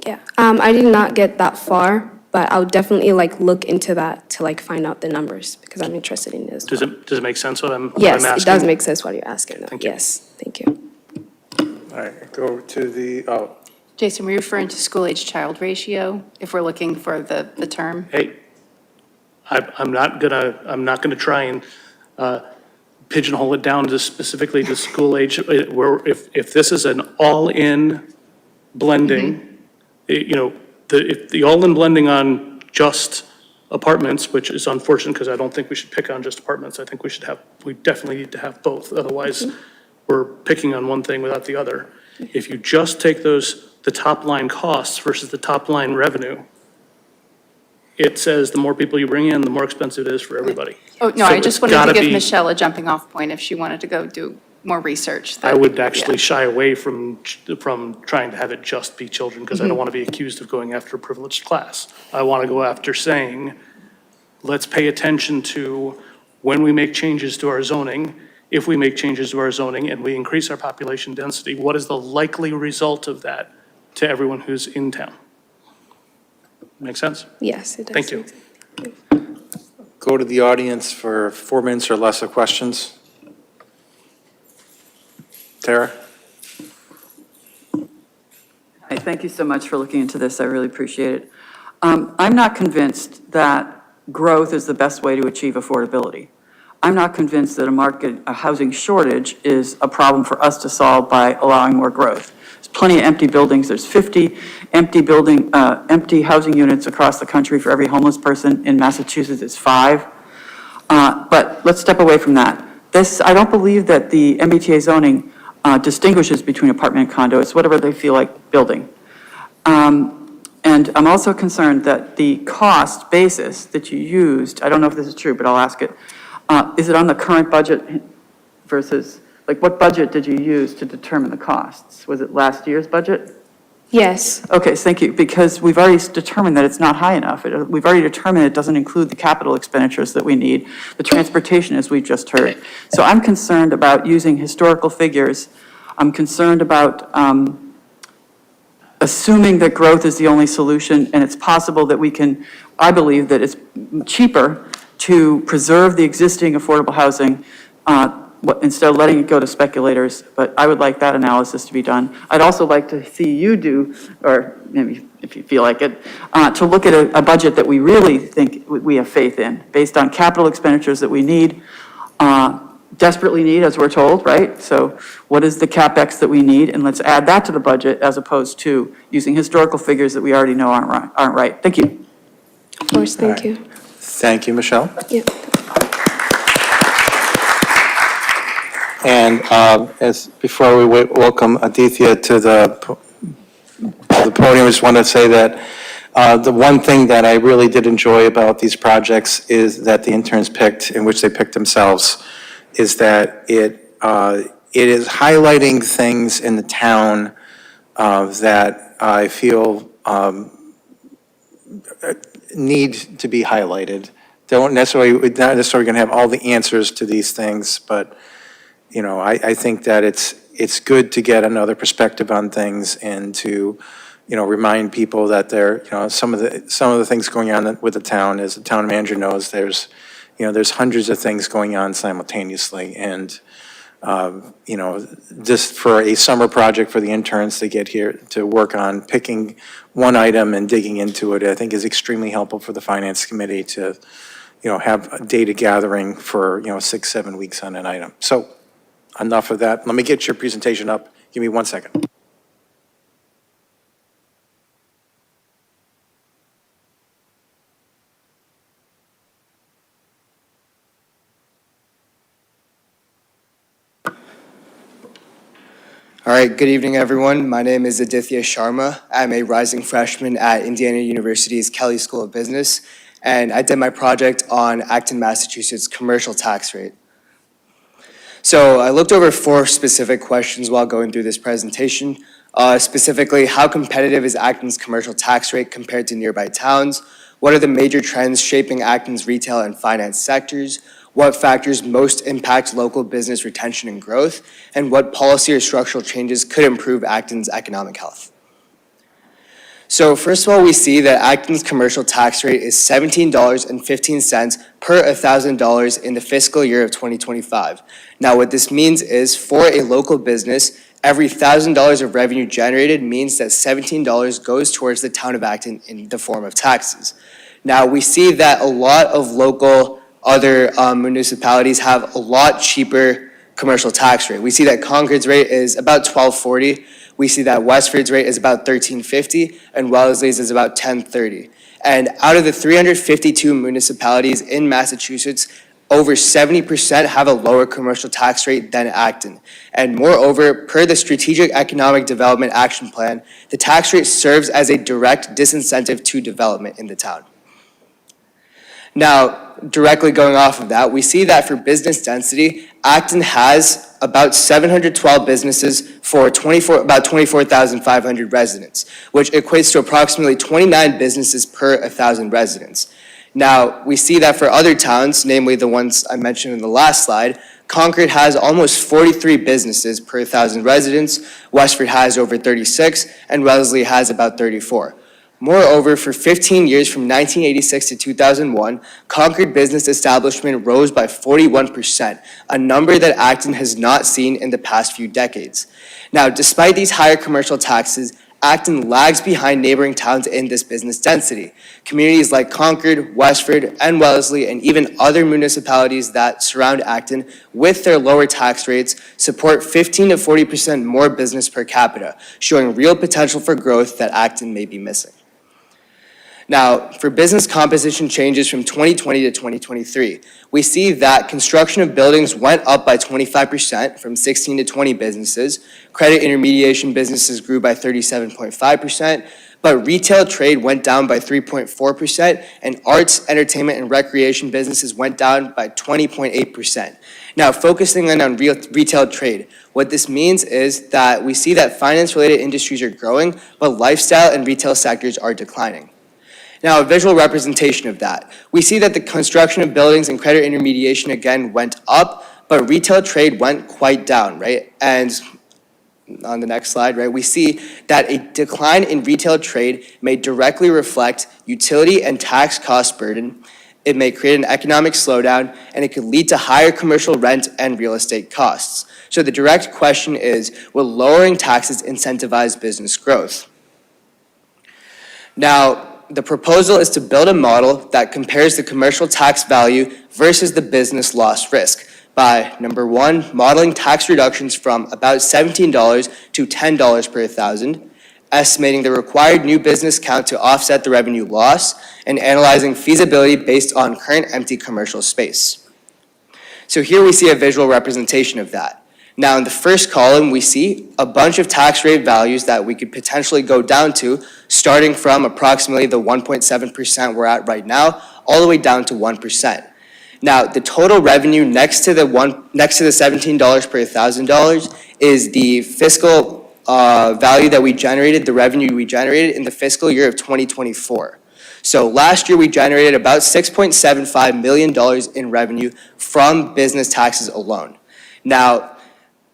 Speaker 12: Yeah, I did not get that far, but I would definitely look into that to find out the numbers, because I'm interested in this.
Speaker 8: Does it make sense what I'm asking?
Speaker 12: Yes, it does make sense what you're asking.
Speaker 8: Thank you.
Speaker 12: Yes, thank you.
Speaker 1: All right, go to the,
Speaker 3: Jason, were you referring to school-age child ratio, if we're looking for the term?
Speaker 8: Hey, I'm not gonna try and pigeonhole it down to specifically to school age. If this is an all-in blending, if the all-in blending on just apartments, which is unfortunate because I don't think we should pick on just apartments. I think we definitely need to have both. Otherwise, we're picking on one thing without the other. If you just take the top line costs versus the top line revenue, it says the more people you bring in, the more expensive it is for everybody.
Speaker 3: Oh, no,
Speaker 8: So
Speaker 3: I just
Speaker 8: it's
Speaker 3: wanted to
Speaker 8: gotta
Speaker 3: give
Speaker 8: be-
Speaker 3: Michelle a jumping off point if she wanted to go do more research.
Speaker 8: I
Speaker 3: that-
Speaker 8: would actually
Speaker 3: yeah.
Speaker 8: shy away from trying to have it just be children, because I don't want to be accused of going after a privileged class. I want to go after saying, let's pay attention to when we make changes to our zoning, if we make changes to our zoning and we increase our population density, what is the likely result of that to everyone who's in town? Make sense?
Speaker 12: Yes, it does.
Speaker 8: Thank you.
Speaker 12: make sense.
Speaker 1: Go to the audience for 4 minutes or less of questions. Tara?
Speaker 6: Hi, thank you so much for looking into this. I really appreciate it. I'm not convinced that growth is the best way to achieve affordability. I'm not convinced that a housing shortage is a problem for us to solve by allowing more growth. There's plenty of empty buildings. There's 50 empty housing units across the country for every homeless person. In Massachusetts, it's 5. But let's step away from that. I don't believe that the MBTA zoning distinguishes between apartment and condo. It's whatever they feel like building. And I'm also concerned that the cost basis that you used, I don't know if this is true, but I'll ask it. Is it on the current budget versus, like, what budget did you use to determine the costs? Was it last year's budget?
Speaker 12: Yes,
Speaker 6: Okay, thank you, because we've already determined that it's not high enough. We've already determined it doesn't include the capital expenditures that we need, the transportation, as we've just heard. So I'm concerned about using historical figures. I'm concerned about assuming that growth is the only solution, and it's possible that I believe that it's cheaper to preserve the existing affordable housing instead of letting it go to speculators, but I would like that analysis to be done. I'd also like to see you do, or maybe if you feel like it, to look at a budget that we really think we have faith in, based on capital expenditures that we need, desperately need, as we're told, right? So what is the CapEx that we need? And let's add that to the budget as opposed to using historical figures that we already know aren't right. Thank you.
Speaker 12: of course, thank you.
Speaker 1: Thank you, Michelle.
Speaker 12: Yeah.
Speaker 1: And before we welcome Aditya to the podium, I just want to say that the one thing that I really did enjoy about these projects is that the interns picked, in which they picked themselves, is that it is highlighting things in the town that I feel need to be highlighted. Not necessarily going to have all the answers to these things, but I think that it's good to get another perspective on things and to remind people that some of the things going on with the town, as the town manager knows, there's hundreds of things going on simultaneously. And, just for a summer project for the interns to get here to work on picking one item and digging into it, I think is extremely helpful for the finance committee to, have a data gathering for, 6-7 weeks on an item. So enough of that. Let me get your presentation up. Give me 1 second.
Speaker 13: All right, good evening, everyone. My name is Aditya Sharma. I'm a rising freshman at Indiana University's Kelley School of Business, and I did my project on Acton, Massachusetts' commercial tax rate. So I looked over 4 specific questions while going through this presentation. Specifically, how competitive is Acton's commercial tax rate compared to nearby towns? What are the major trends shaping Acton's retail and finance sectors? What factors most impact local business retention and growth? And what policy or structural changes could improve Acton's economic health? So first of all, we see that Acton's commercial tax rate is $17.15 per $1,000 in the fiscal year of 2025. Now, what this means is for a local business, every $1,000 of revenue generated means that $17 goes towards the town of Acton in the form of taxes. Now, we see that a lot of local other municipalities have a lot cheaper commercial tax rate. We see that Concord's rate is about $12.40. We see that Westford's rate is about $13.50, and Wellesley's is about $10.30. And out of the 352 municipalities in Massachusetts, over 70% have a lower commercial tax rate than Acton. And moreover, per the Strategic Economic Development Action Plan, the tax rate serves as a direct disincentive to development in the town. Now, directly going off of that, we see that for business density, Acton has about 712 businesses for about 24,500 residents, which equates to approximately 29 businesses per 1,000 residents. Now, we see that for other towns, namely the ones I mentioned in the last slide, Concord has almost 43 businesses per 1,000 residents, Westford has over 36, and Wellesley has about 34. Moreover, for 15 years from 1986 to 2001, Concord business establishment rose by 41%, a number that Acton has not seen in the past few decades. Now, despite these higher commercial taxes, Acton lags behind neighboring towns in this business density. Communities like Concord, Westford, and Wellesley, and even other municipalities that surround Acton with their lower tax rates support 15 to 40% more business per capita, showing real potential for growth that Acton may be missing. Now, for business composition changes from 2020 to 2023, we see that construction of buildings went up by 25% from 16 to 20 businesses, credit intermediation businesses grew by 37.5%, but retail trade went down by 3.4%, and arts, entertainment, and recreation businesses went down by 20.8%. Now, focusing in on retail trade, what this means is that we see that finance-related industries are growing, but lifestyle and retail sectors are declining. Now, a visual representation of that. We see that the construction of buildings and credit intermediation again went up, but retail trade went quite down, right? And on the next slide, right, we see that a decline in retail trade may directly reflect utility and tax cost burden. It may create an economic slowdown, and it could lead to higher commercial rent and real estate costs. So the direct question is, will lowering taxes incentivize business growth? Now, the proposal is to build a model that compares the commercial tax value versus the business loss risk by, number one, modeling tax reductions from about $17 to $10 per 1,000, estimating the required new business count to offset the revenue loss, and analyzing feasibility based on current empty commercial space. So here we see a visual representation of that. Now, in the first column, we see a bunch of tax rate values that we could potentially go down to, starting from approximately the 1.7% we're at right now, all the way down to 1%. Now, the total revenue next to the $17 per $1,000 is the fiscal value that we generated, the revenue we generated in the fiscal year of 2024. So last year, we generated about $6.75 million in revenue from business taxes alone. Now,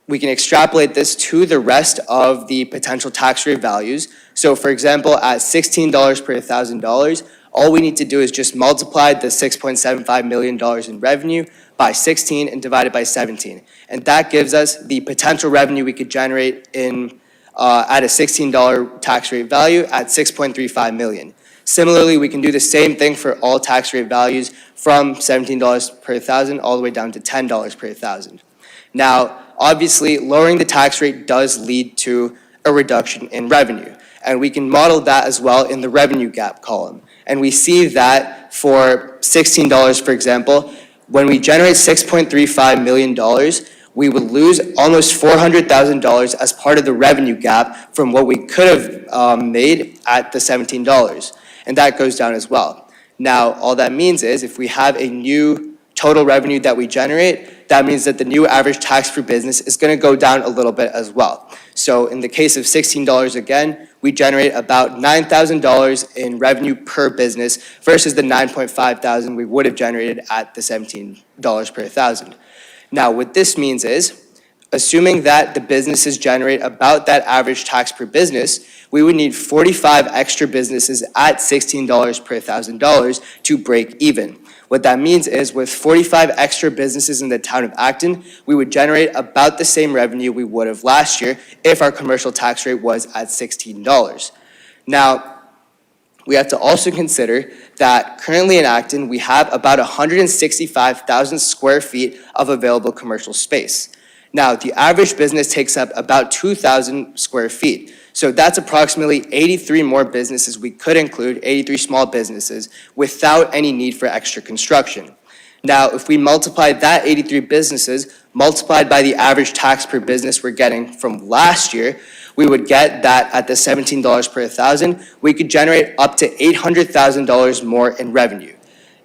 Speaker 13: we can extrapolate this to the rest of the potential tax rate values. So for example, at $16 per $1,000, all we need to do is just multiply the $6.75 million in revenue by 16 and divide it by 17. And that gives us the potential revenue we could generate at a $16 tax rate value at $6.35 million. Similarly, we can do the same thing for all tax rate values from $17 per 1,000 all the way down to $10 per 1,000. Now, obviously, lowering the tax rate does lead to a reduction in revenue, and we can model that as well in the revenue gap column. And we see that for $16, for example, when we generate $6.35 million, we would lose almost $400,000 as part of the revenue gap from what we could have made at the $17, and that goes down as well. Now, all that means is if we have a new total revenue that we generate, that means that the new average tax for business is going to go down a little bit as well. So in the case of $16 again, we generate about $9,000 in revenue per business versus the $9,500 we would have generated at the $17 per 1,000. Now what this means is, assuming that the businesses generate about that average tax per business, we would need 45 extra businesses at $16 per $1,000 to break even. What that means is with 45 extra businesses in the town of Acton, we would generate about the same revenue we would have last year if our commercial tax rate was at $16. Now, we have to also consider that currently in Acton, we have about 165,000 square feet of available commercial space. Now, the average business takes up about 2,000 square feet. So that's approximately 83 more businesses we could include, 83 small businesses, without any need for extra construction. Now, if we multiply that 83 businesses, multiplied by the average tax per business we're getting from last year, we would get that at the $17 per 1,000, we could generate up to $800,000 more in revenue.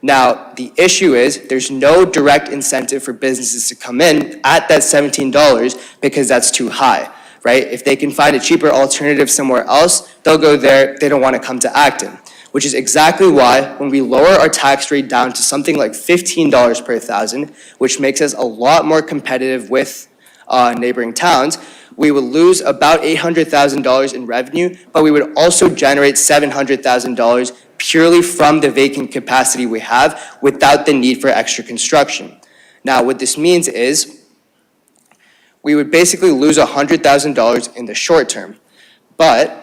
Speaker 13: Now, the issue is there's no direct incentive for businesses to come in at that $17 because that's too high, right? If they can find a cheaper alternative somewhere else, they'll go there. They don't want to come to Acton, which is exactly why when we lower our tax rate down to something like $15 per 1,000, which makes us a lot more competitive with neighboring towns, we would lose about $800,000 in revenue, but we would also generate $700,000 purely from the vacant capacity we have without the need for extra construction. Now, what this means is we would basically lose $100,000 in the short term, but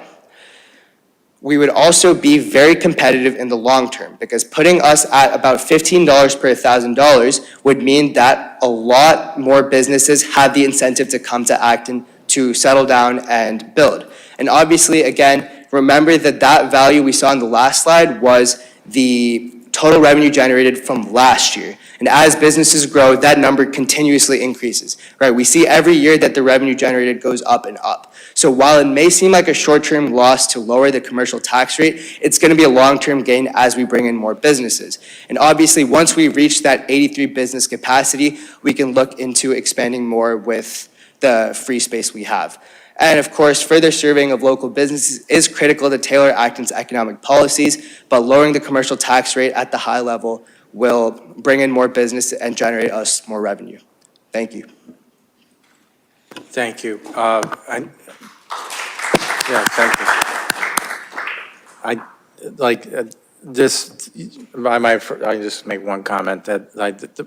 Speaker 13: we would also be very competitive in the long term because putting us at about $15 per $1,000 would mean that a lot more businesses have the incentive to come to Acton to settle down and build. And obviously, again, remember that that value we saw in the last slide was the total revenue generated from last year. And as businesses grow, that number continuously increases, right? We see every year that the revenue generated goes up and up. So while it may seem like a short-term loss to lower the commercial tax rate, it's going to be a long-term gain as we bring in more businesses. And obviously, once we reach that 83 business capacity, we can look into expanding more with the free space we have. And of course, further serving of local businesses is critical to tailor Acton's economic policies, but lowering the commercial tax rate at the high level will bring in more business and generate us more revenue. Thank you.
Speaker 1: Thank you. Thank you. I just make one comment that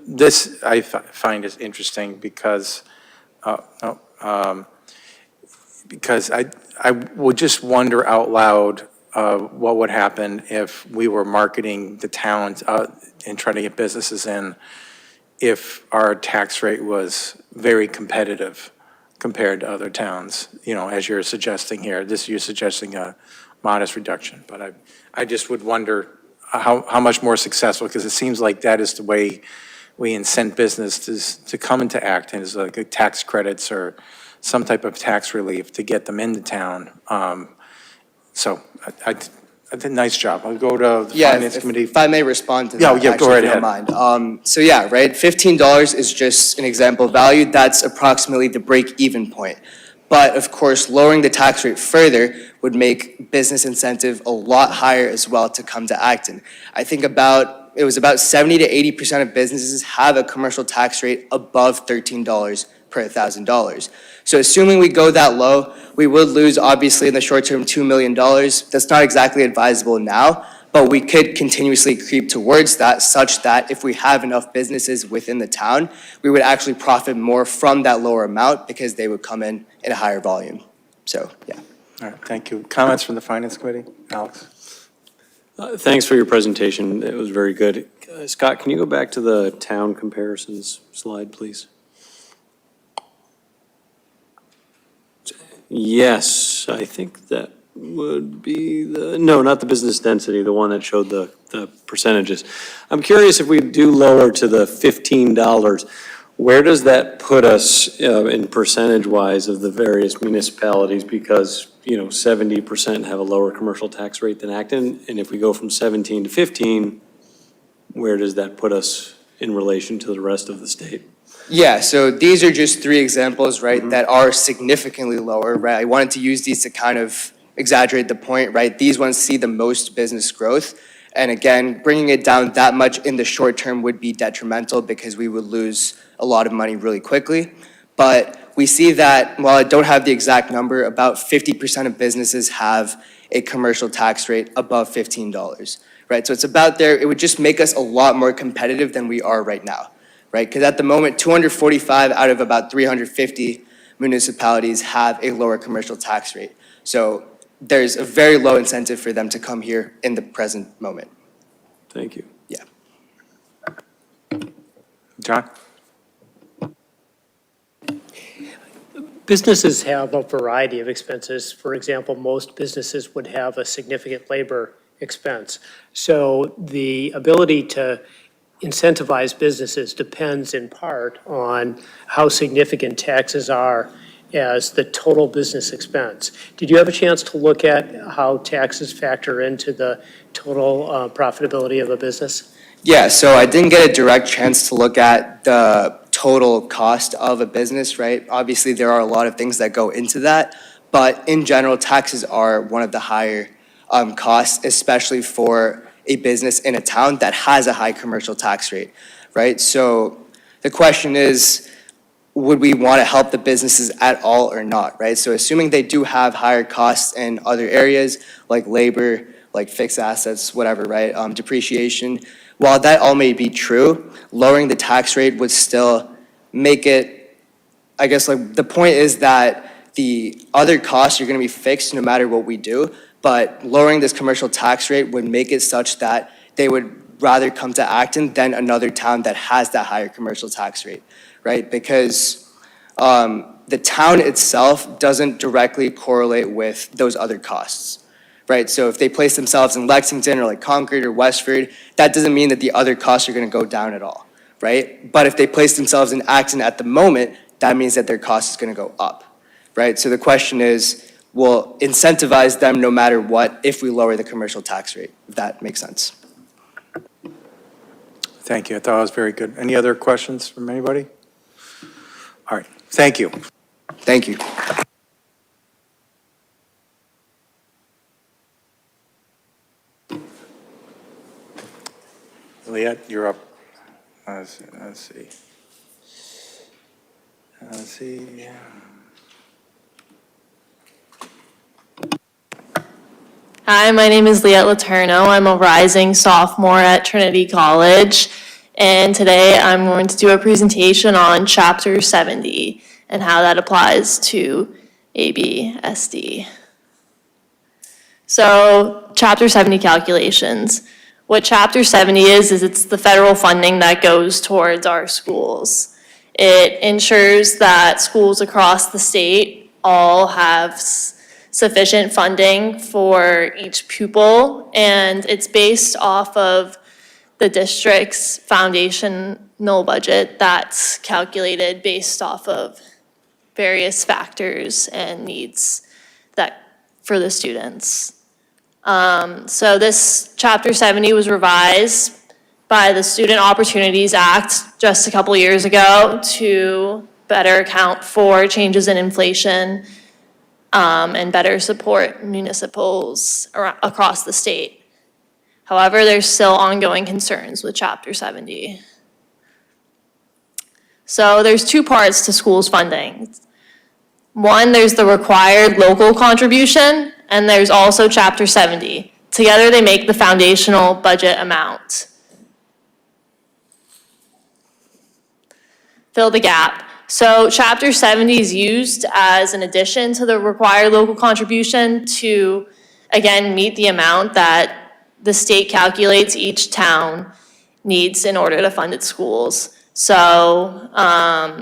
Speaker 1: this I find is interesting because I would just wonder out loud what would happen if we were marketing the towns and trying to get businesses in if our tax rate was very competitive compared to other towns, as you're suggesting here. You're suggesting a modest reduction, but I just would wonder how much more successful, because it seems like that is the way we incent businesses to come into Acton, is like tax credits or some type of tax relief to get them into town. So I did a nice job. I'll go to the Finance Committee.
Speaker 13: If I may respond to that.
Speaker 1: Yeah, go right ahead.
Speaker 13: So yeah, right, $15 is just an example value. That's approximately the break-even point. But of course, lowering the tax rate further would make business incentive a lot higher as well to come to Acton. I think it was about 70 to 80% of businesses have a commercial tax rate above $13 per $1,000. So assuming we go that low, we would lose, obviously, in the short term, $2 million. That's not exactly advisable now, but we could continuously creep towards that, such that if we have enough businesses within the town, we would actually profit more from that lower amount because they would come in a higher volume. So, yeah.
Speaker 1: All right, thank you. Comments from the Finance Committee? Alex?
Speaker 14: Thanks for your presentation. It was very good. Scott, can you go back to the town comparisons slide, please? Yes, I think that would be no, not the business density, the one that showed the percentages. I'm curious, if we do lower to the $15, where does that put us in percentage-wise of the various municipalities? Because, 70% have a lower commercial tax rate than Acton, and if we go from 17 to 15, where does that put us in relation to the rest of the state?
Speaker 13: Yeah, so these are just three examples, right, that are significantly lower, right? I wanted to use these to kind of exaggerate the point, right? These ones see the most business growth. And again, bringing it down that much in the short term would be detrimental because we would lose a lot of money really quickly. But we see that, while I don't have the exact number, about 50% of businesses have a commercial tax rate above $15, right? So it's about there. It would just make us a lot more competitive than we are right now. Right, because at the moment, 245 out of about 350 municipalities have a lower commercial tax rate. So there's a very low incentive for them to come here in the present moment.
Speaker 14: Thank you.
Speaker 13: Yeah.
Speaker 1: John?
Speaker 5: Businesses have a variety of expenses. For example, most businesses would have a significant labor expense. So the ability to incentivize businesses depends in part on how significant taxes are as the total business expense. Did you have a chance to look at how taxes factor into the total profitability of a business?
Speaker 13: Yeah, so I didn't get a direct chance to look at the total cost of a business, right? Obviously, there are a lot of things that go into that, but in general, taxes are one of the higher costs, especially for a business in a town that has a high commercial tax rate, right? So the question is, would we want to help the businesses at all or not, right? So assuming they do have higher costs in other areas like labor, like fixed assets, whatever, right? Depreciation. While that all may be true, lowering the tax rate would still make it, I guess, like, the point is that the other costs are going to be fixed no matter what we do, but lowering this commercial tax rate would make it such that they would rather come to Acton than another town that has that higher commercial tax rate, right? Because the town itself doesn't directly correlate with those other costs, right? So if they place themselves in Lexington or like Concord or Westford, that doesn't mean that the other costs are going to go down at all, right? But if they place themselves in Acton at the moment, that means that their cost is going to go up, right? So the question is, we'll incentivize them no matter what if we lower the commercial tax rate, if that makes sense.
Speaker 1: Thank you. I thought it was very good. Any other questions from anybody? All right. Thank you.
Speaker 13: Thank you.
Speaker 1: Leah, you're up. Let's see.
Speaker 15: Hi, my name is Liette Letourneau. I'm a rising sophomore at Trinity College, and today I'm going to do a presentation on Chapter 70 and how that applies to ABSD. So, Chapter 70 calculations. What Chapter 70 is it's the federal funding that goes towards our schools. It ensures that schools across the state all have sufficient funding for each pupil, and it's based off of the district's foundational budget that's calculated based off of various factors and needs that for the students. So this Chapter 70 was revised by the Student Opportunities Act just a couple years ago to better account for changes in inflation and better support municipals across the state. However, there's still ongoing concerns with Chapter 70. So there's two parts to schools funding. One, there's the required local contribution, and there's also Chapter 70. Together, they make the foundational budget amount. Fill the gap. So Chapter 70 is used as an addition to the required local contribution to, again, meet the amount that the state calculates each town needs in order to fund its schools. So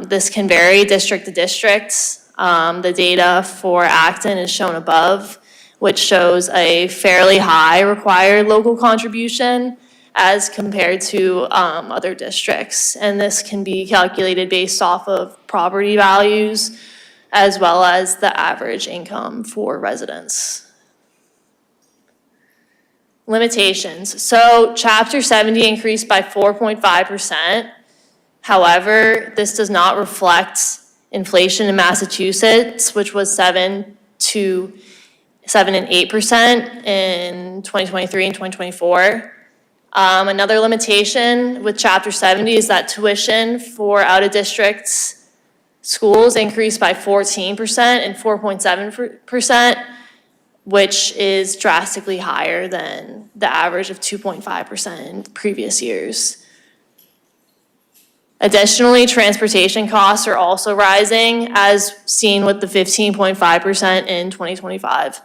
Speaker 15: this can vary district to district. The data for Acton is shown above, which shows a fairly high required local contribution as compared to other districts. And this can be calculated based off of property values as well as the average income for residents. Limitations. So Chapter 70 increased by 4.5%. However, this does not reflect inflation in Massachusetts, which was 7 and 8% in 2023 and 2024. Another limitation with Chapter 70 is that tuition for out-of-district schools increased by 14% and 4.7%, which is drastically higher than the average of 2.5% in previous years. Additionally, transportation costs are also rising, as seen with the 15.5% in 2025.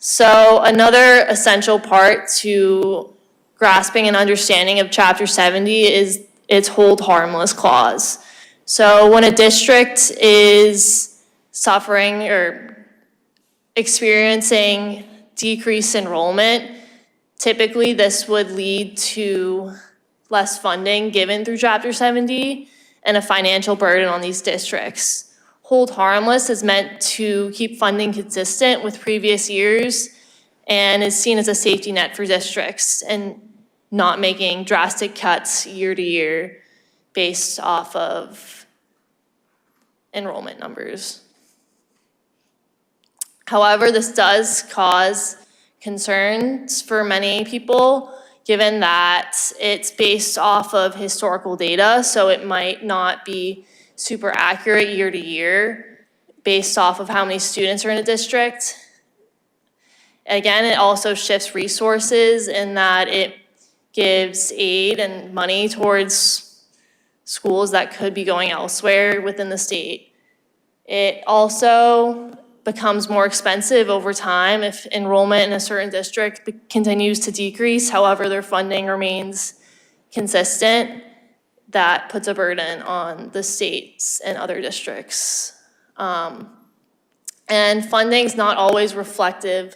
Speaker 15: So another essential part to grasping and understanding of Chapter 70 is its hold harmless clause. So when a district is suffering or experiencing decreased enrollment, Typically, this would lead to less funding given through Chapter 70 and a financial burden on these districts. Hold harmless is meant to keep funding consistent with previous years and is seen as a safety net for districts and not making drastic cuts year to year based off of enrollment numbers. However, this does cause concerns for many people, given that it's based off of historical data, so it might not be super accurate year to year based off of how many students are in a district. Again, it also shifts resources in that it gives aid and money towards schools that could be going elsewhere within the state. It also becomes more expensive over time if enrollment in a certain district continues to decrease, however their funding remains consistent. That puts a burden on the states and other districts. And funding's not always reflective,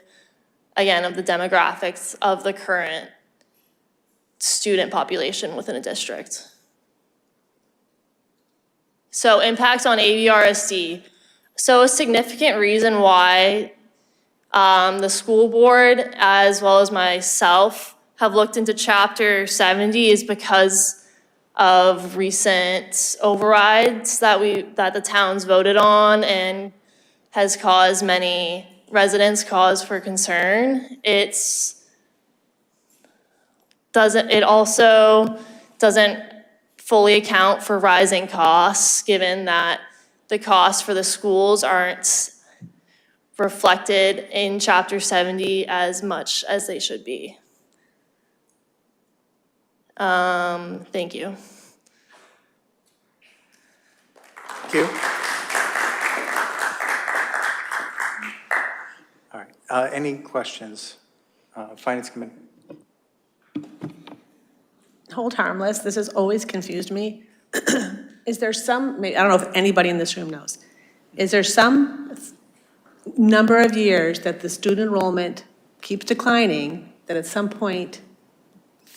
Speaker 15: again, of the demographics of the current student population within a district. So impacts on AVRSD. So a significant reason why the school board, as well as myself, have looked into Chapter 70 is because of recent overrides that the towns voted on and has caused many residents cause for concern. It also doesn't fully account for rising costs, given that the costs for the schools aren't reflected in Chapter 70 as much as they should be. Thank you.
Speaker 1: Thank you. All right, any questions? Finance Committee?
Speaker 4: Hold harmless, this has always confused me. Is there some, I don't know if anybody in this room knows, is there some number of years that the student enrollment keeps declining, that at some point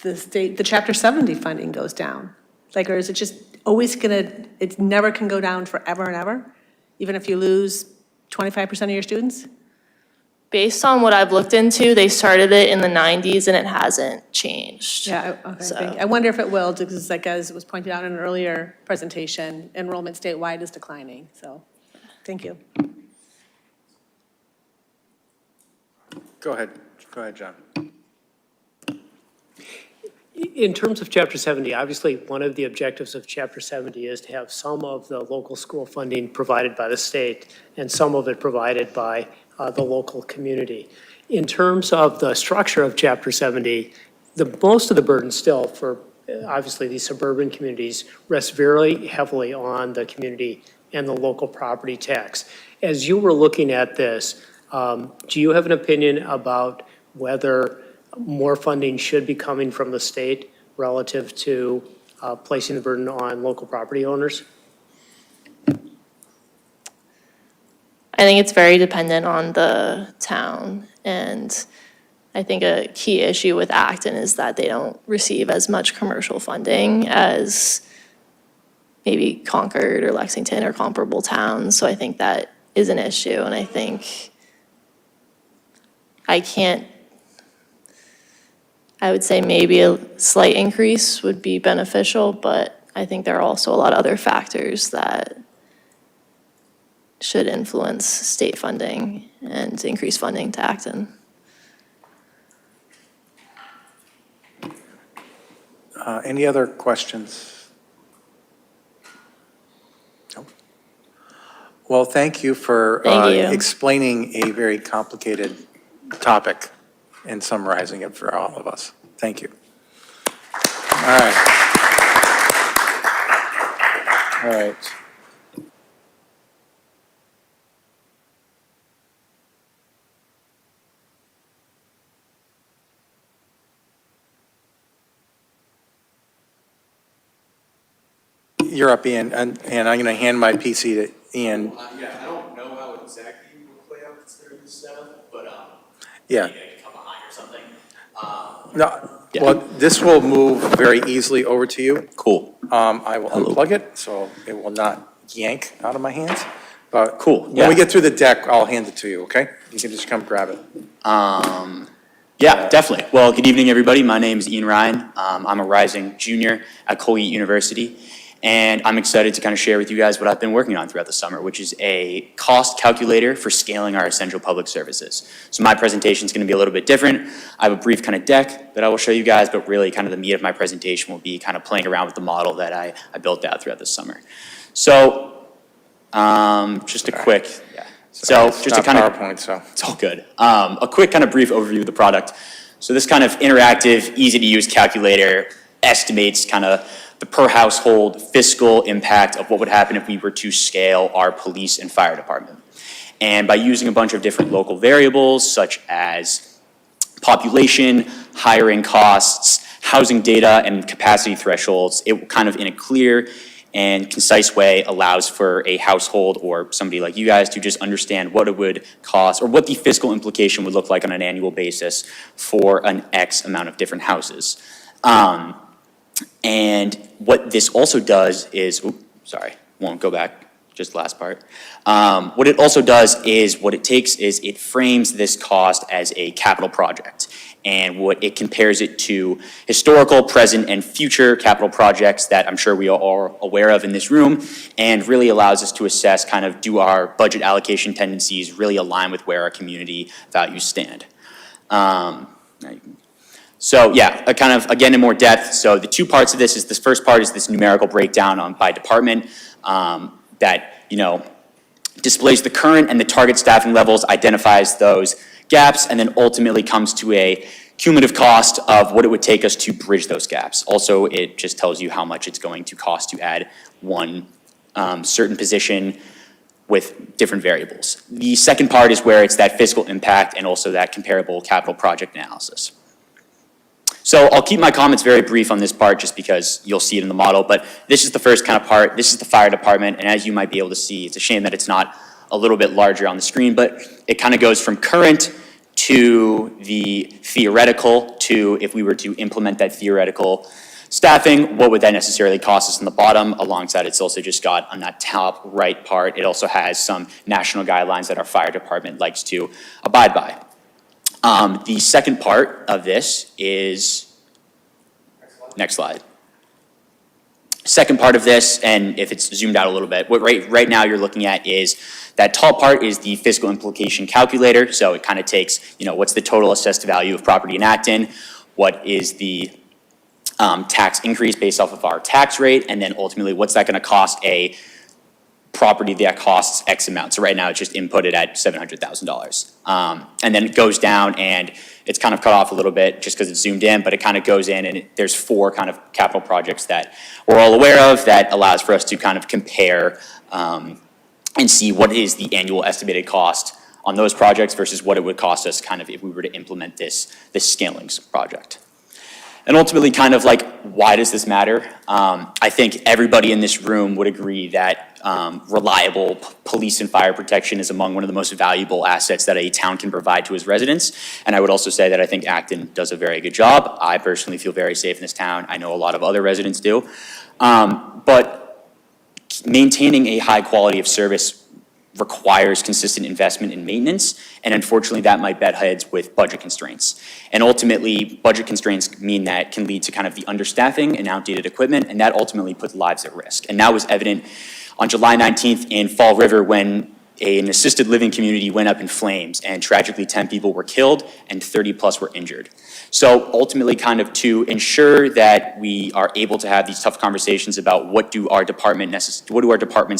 Speaker 4: the Chapter 70 funding goes down? Like, or is it just always it never can go down forever and ever, even if you lose 25% of your students?
Speaker 15: Based on what I've looked into, they started it in the 90s and it hasn't changed.
Speaker 4: Yeah, okay,
Speaker 15: So-
Speaker 4: thank you. I wonder if it will, because like as was pointed out in an earlier presentation, enrollment statewide is declining, so, thank you.
Speaker 1: Go ahead, John.
Speaker 5: In terms of Chapter 70, obviously, one of the objectives of Chapter 70 is to have some of the local school funding provided by the state and some of it provided by the local community. In terms of the structure of Chapter 70, most of the burden still for obviously these suburban communities rests very heavily on the community and the local property tax. As you were looking at this, do you have an opinion about whether more funding should be coming from the state relative to placing the burden on local property owners?
Speaker 15: I think it's very dependent on the town. And I think a key issue with Acton is that they don't receive as much commercial funding as maybe Concord or Lexington or comparable towns. So I think that is an issue. And I think I would say maybe a slight increase would be beneficial, but I think there are also a lot of other factors that should influence state funding and increase funding to Acton.
Speaker 1: Any other questions? No? Well, thank you for
Speaker 15: Thank you.
Speaker 1: explaining a very complicated topic and summarizing it for all of us. Thank you. All right. All right. You're up, Ian, and I'm going to hand my PC to Ian.
Speaker 16: Yeah, I don't know how exactly you will play out this 37th, but
Speaker 1: Yeah.
Speaker 16: maybe I can come behind or something.
Speaker 1: No, well, this will move very easily over to you.
Speaker 16: Cool.
Speaker 1: I will unplug it, so it will not yank out of my hands. But
Speaker 16: Cool,
Speaker 1: when
Speaker 16: yeah.
Speaker 1: we get through the deck, I'll hand it to you, okay? You can just come grab it.
Speaker 16: Yeah, definitely. Well, good evening, everybody. My name is Ian Ryan. I'm a rising junior at Colgate University, and I'm excited to kind of share with you guys what I've been working on throughout the summer, which is a cost calculator for scaling our essential public services. So my presentation is going to be a little bit different. I have a brief kind of deck that I will show you guys, but really kind of the meat of my presentation will be kind of playing around with the model that I built out throughout the summer. So just a quick, yeah. So
Speaker 1: It's
Speaker 16: just to
Speaker 1: not
Speaker 16: kind of,
Speaker 1: PowerPoint, so.
Speaker 16: it's all good. A quick kind of brief overview of the product. So this kind of interactive, easy to use calculator estimates kind of the per household fiscal impact of what would happen if we were to scale our police and fire department. And by using a bunch of different local variables such as population, hiring costs, housing data, and capacity thresholds, it kind of in a clear and concise way allows for a household or somebody like you guys to just understand what it would cost or what the fiscal implication would look like on an annual basis for an X amount of different houses. And what this also does is, won't go back, just the last part. What it also does is, what it takes is it frames this cost as a capital project. And what it compares it to historical, present, and future capital projects that I'm sure we all are aware of in this room, and really allows us to assess kind of, do our budget allocation tendencies really align with where our community values stand? So yeah, kind of, again, in more depth. So the two parts of this is, this first part is this numerical breakdown by department that, displays the current and the target staffing levels, identifies those gaps, and then ultimately comes to a cumulative cost of what it would take us to bridge those gaps. Also, it just tells you how much it's going to cost to add one certain position with different variables. The second part is where it's that fiscal impact and also that comparable capital project analysis. So I'll keep my comments very brief on this part just because you'll see it in the model, but this is the first kind of part. This is the fire department, and as you might be able to see, it's a shame that it's not a little bit larger on the screen, but it kind of goes from current to the theoretical to, if we were to implement that theoretical staffing, what would that necessarily cost us in the bottom? Alongside, it's also just got on that top right part, it also has some national guidelines that our fire department likes to abide by. The second part of this is, next slide. Second part of this, and if it's zoomed out a little bit, what right now you're looking at is that top part is the fiscal implication calculator. So it kind of takes, what's the total assessed value of property in Acton? What is the tax increase based off of our tax rate? And then ultimately, what's that going to cost a property that costs X amount? So right now it's just inputted at $700,000. And then it goes down and it's kind of cut off a little bit just because it's zoomed in, but it kind of goes in and there's four kind of capital projects that we're all aware of that allows for us to kind of compare and see what is the annual estimated cost on those projects versus what it would cost us kind of if we were to implement this scaling project. And ultimately, kind of like, why does this matter? I think everybody in this room would agree that reliable police and fire protection is among one of the most valuable assets that a town can provide to its residents. And I would also say that I think Acton does a very good job. I personally feel very safe in this town. I know a lot of other residents do. But maintaining a high quality of service requires consistent investment in maintenance, and unfortunately that might butt heads with budget constraints. And ultimately, budget constraints mean that can lead to kind of the understaffing and outdated equipment, and that ultimately puts lives at risk. And that was evident on July 19th in Fall River when an assisted living community went up in flames, and tragically 10 people were killed and 30 plus were injured. So ultimately, kind of to ensure that we are able to have these tough conversations about what do our departments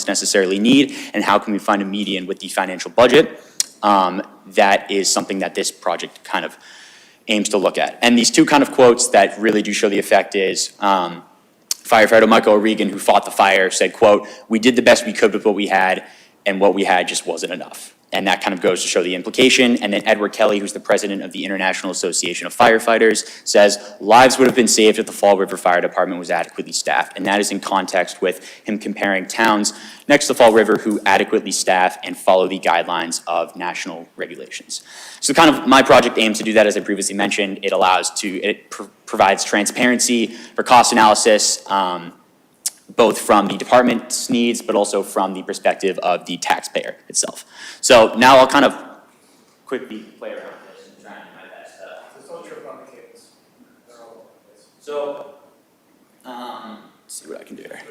Speaker 16: necessarily need, and how can we find a median with the financial budget, that is something that this project kind of aims to look at. And these two kind of quotes that really do show the effect is, firefighter Michael O'Regan, who fought the fire, said, quote, "We did the best we could with what we had, and what we had just wasn't enough." And that kind of goes to show the implication. And then Edward Kelly, who's the president of the International Association of Firefighters, says lives would have been saved if the Fall River Fire Department was adequately staffed. And that is in context with him comparing towns next to Fall River who adequately staff and follow the guidelines of national regulations. So kind of my project aims to do that, as I previously mentioned. It provides transparency for cost analysis, both from the department's needs, but also from the perspective of the taxpayer itself. So now I'll kind of quickly play around with this and try and do my best. Don't trip on the kids. So, let's see what I can do here.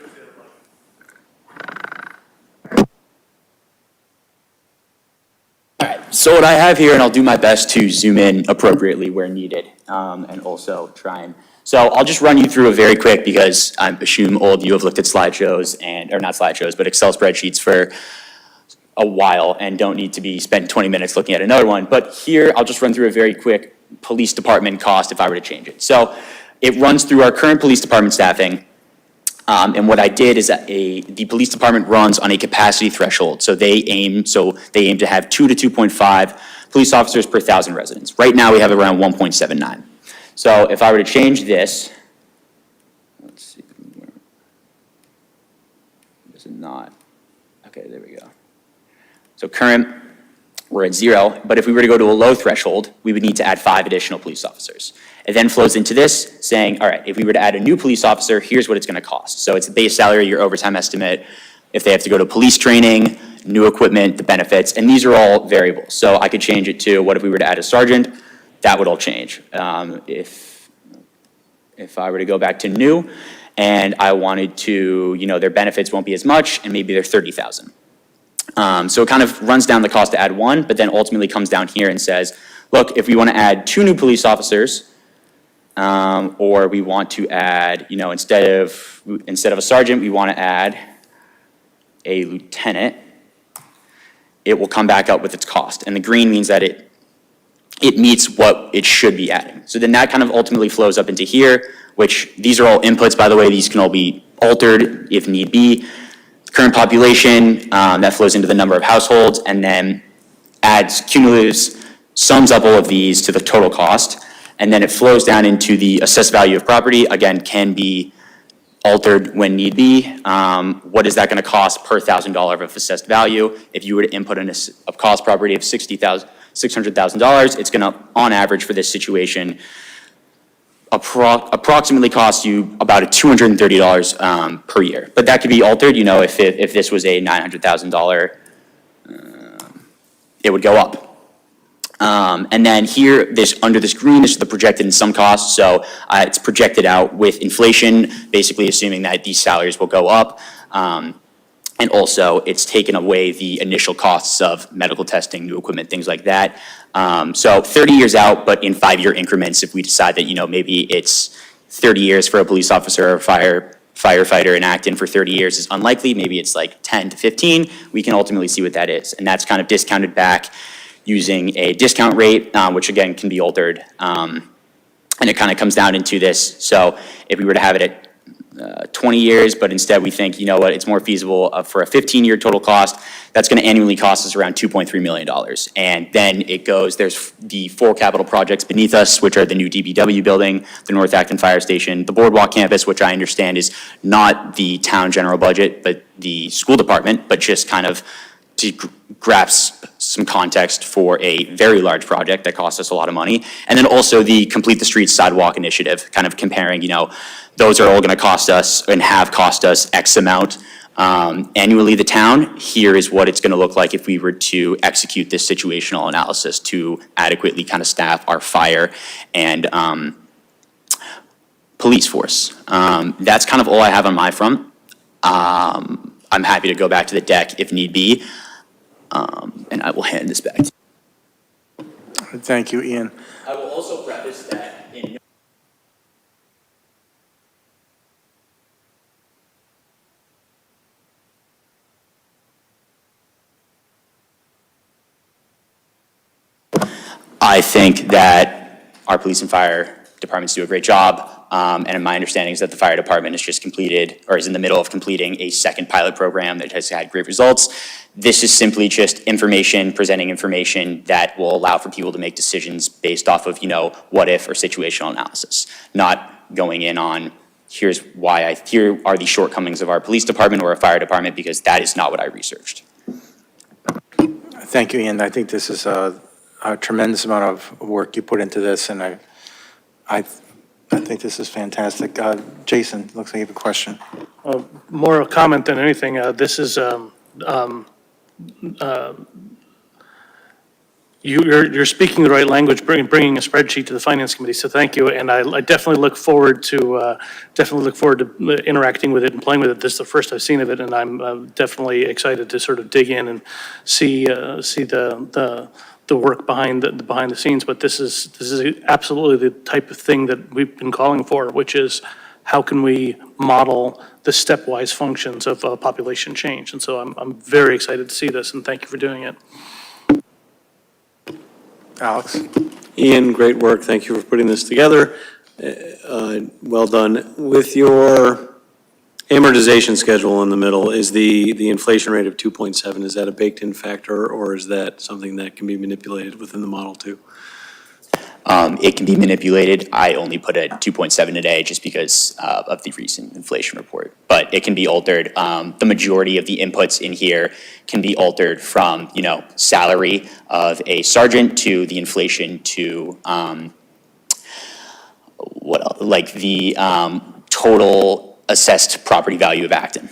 Speaker 16: All right, so what I have here, and I'll do my best to zoom in appropriately where needed, and also try and, so I'll just run you through a very quick, because I assume all of you have looked at slideshows or not slideshows, but Excel spreadsheets for a while and don't need to be spent 20 minutes looking at another one. But here, I'll just run through a very quick police department cost if I were to change it. So it runs through our current police department staffing. And what I did is that the police department runs on a capacity threshold. So they aim to have 2 to 2.5 police officers per 1,000 residents. Right now, we have around 1.79. So if I were to change this, let's see, this is not, okay, there we go. So current, we're at 0, but if we were to go to a low threshold, we would need to add 5 additional police officers. It then flows into this saying, all right, if we were to add a new police officer, here's what it's gonna cost. So it's the base salary, your overtime estimate, if they have to go to police training, new equipment, the benefits, and these are all variables. So I could change it to, what if we were to add a sergeant? That would all change. If I were to go back to new and I wanted to, their benefits won't be as much and maybe they're 30,000. So it kind of runs down the cost to add 1, but then ultimately comes down here and says, look, if we want to add 2 new police officers, or we want to add, instead of a sergeant, we want to add a lieutenant, it will come back up with its cost. And the green means that it meets what it should be adding. So then that kind of ultimately flows up into here, which these are all inputs, by the way. These can all be altered if need be. Current population, that flows into the number of households, and then adds cumulatives, sums up all of these to the total cost, and then it flows down into the assessed value of property. Again, can be altered when need be. What is that going to cost per $1,000 of assessed value? If you were to input a cost property of $600,000, it's going to, on average for this situation, approximately cost you about $230 per year. But that could be altered, if this was a $900,000, it would go up. And then here, under this green, this is the projected in some costs. So it's projected out with inflation, basically assuming that these salaries will go up. And also, it's taken away the initial costs of medical testing, new equipment, things like that. So 30 years out, but in 5-year increments, if we decide that, maybe it's 30 years for a police officer or firefighter in Acton for 30 years is unlikely. Maybe it's like 10 to 15. We can ultimately see what that is. And that's kind of discounted back using a discount rate, which again can be altered. And it kind of comes down into this. So if we were to have it at 20 years, but instead we think, it's more feasible for a 15-year total cost, that's going to annually cost us around $2.3 million. And then it goes, there's the 4 capital projects beneath us, which are the new DBW building, the North Acton Fire Station, the Boardwalk campus, which I understand is not the town general budget, but the school department, but just kind of to grasp some context for a very large project that costs us a lot of money. And then also the Complete the Streets Sidewalk Initiative, kind of comparing, those are all gonna cost us and have cost us X amount annually, the town. Here is what it's gonna look like if we were to execute this situational analysis to adequately kind of staff our fire and police force. That's kind of all I have on my front. I'm happy to go back to the deck if need be. And I will hand this back to you.
Speaker 1: Thank you, Ian.
Speaker 16: I will also preface that in I think that our police and fire departments do a great job. And my understanding is that the fire department has just completed, or is in the middle of completing, a second pilot program that has had great results. This is simply just information, presenting information that will allow for people to make decisions based off of, what if or situational analysis, not going in on here are the shortcomings of our police department or our fire department, because that is not what I researched.
Speaker 1: Thank you, Ian. I think this is a tremendous amount of work you put into this, and I think this is fantastic. Jason, looks like you have a question.
Speaker 8: More a comment than anything. This is, you're speaking the right language, bringing a spreadsheet to the finance committee, so thank you. And I definitely look forward to interacting with it and playing with it. This is the first I've seen of it, and I'm definitely excited to sort of dig in and see the work behind the scenes. But this is absolutely the type of thing that we've been calling for, which is how can we model the stepwise functions of population change. And so I'm very excited to see this, and thank you for doing it.
Speaker 1: Alex?
Speaker 14: Ian, great work. Thank you for putting this together. Well done. With your amortization schedule in the middle, is the inflation rate of 2.7, is that a baked-in factor, or is that something that can be manipulated within the model too?
Speaker 16: It can be manipulated. I only put a 2.7 today just because of the recent inflation report, but it can be altered. The majority of the inputs in here can be altered from, salary of a sergeant to the inflation to the total assessed property value of Acton.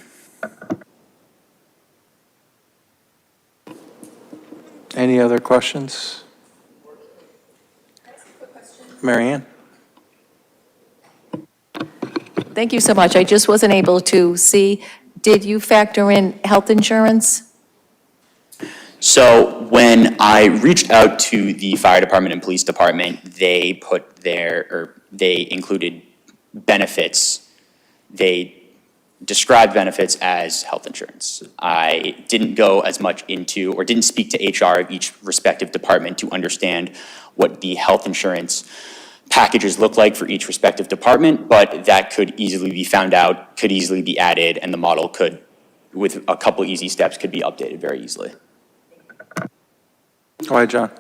Speaker 1: Any other questions? Mary Ann?
Speaker 11: Thank you so much. I just wasn't able to see, did you factor in health insurance?
Speaker 16: So when I reached out to the fire department and police department, they included benefits. They described benefits as health insurance. I didn't go as much into, or didn't speak to HR of each respective department to understand what the health insurance packages look like for each respective department, but that could easily be found out, could easily be added, and the model could, with a couple easy steps, could be updated very easily.
Speaker 1: Go ahead, John.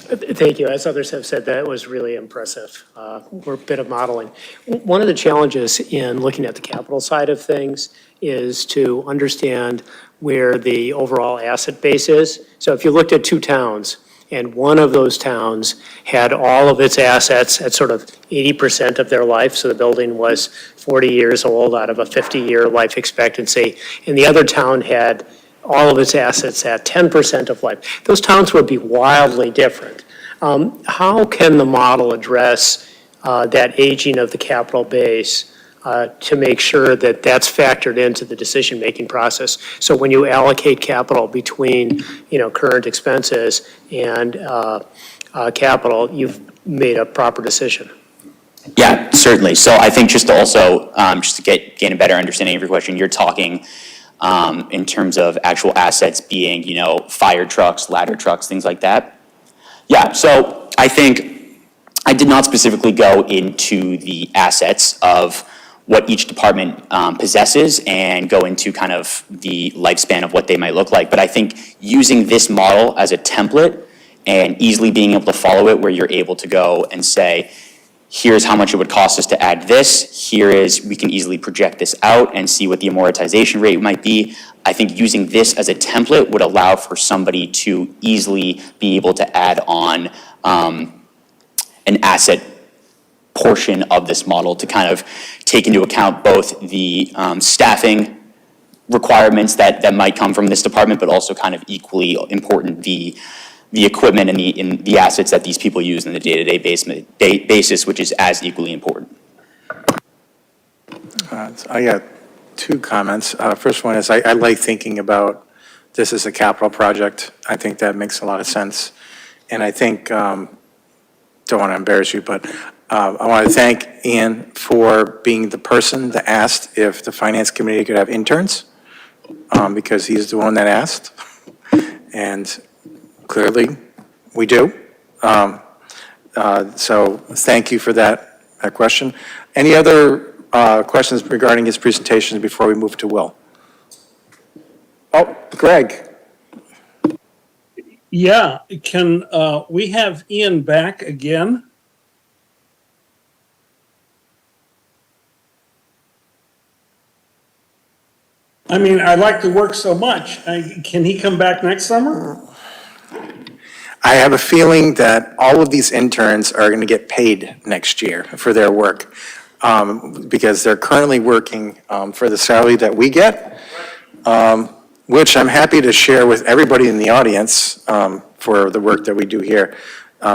Speaker 5: Thank you. As others have said, that was really impressive. We're a bit of modeling. One of the challenges in looking at the capital side of things is to understand where the overall asset base is. So if you looked at two towns, and one of those towns had all of its assets at sort of 80% of their life, so the building was 40 years old out of a 50-year life expectancy, and the other town had all of its assets at 10% of life. Those towns would be wildly different. How can the model address that aging of the capital base to make sure that that's factored into the decision-making process? So when you allocate capital between, current expenses and capital, you've made a proper decision.
Speaker 16: Yeah, certainly. So I think just to also, just to gain a better understanding of your question, you're talking in terms of actual assets being, fire trucks, ladder trucks, things like that. Yeah, so I think I did not specifically go into the assets of what each department possesses and go into kind of the lifespan of what they might look like. But I think using this model as a template and easily being able to follow it, where you're able to go and say, here's how much it would cost us to add this, we can easily project this out and see what the amortization rate might be. I think using this as a template would allow for somebody to easily be able to add on an asset portion of this model to kind of take into account both the staffing requirements that might come from this department, but also kind of equally important the equipment and the assets that these people use on the day-to-day basis, which is as equally important.
Speaker 1: I got two comments. First one is I like thinking about this as a capital project. I think that makes a lot of sense. And I think, don't want to embarrass you, but I want to thank Ian for being the person that asked if the finance committee could have interns, because he's the one that asked. And clearly, we do. So thank you for that that question. Any other questions regarding his presentations before we move to Will? Oh, Greg.
Speaker 10: Yeah, can we have Ian back again? I mean, I like the work so much. Can he come back next summer?
Speaker 1: I have a feeling that all of these interns are going to get paid next year for their work because they're currently working for the salary that we get, which I'm happy to share with everybody in the audience for the work that we do here.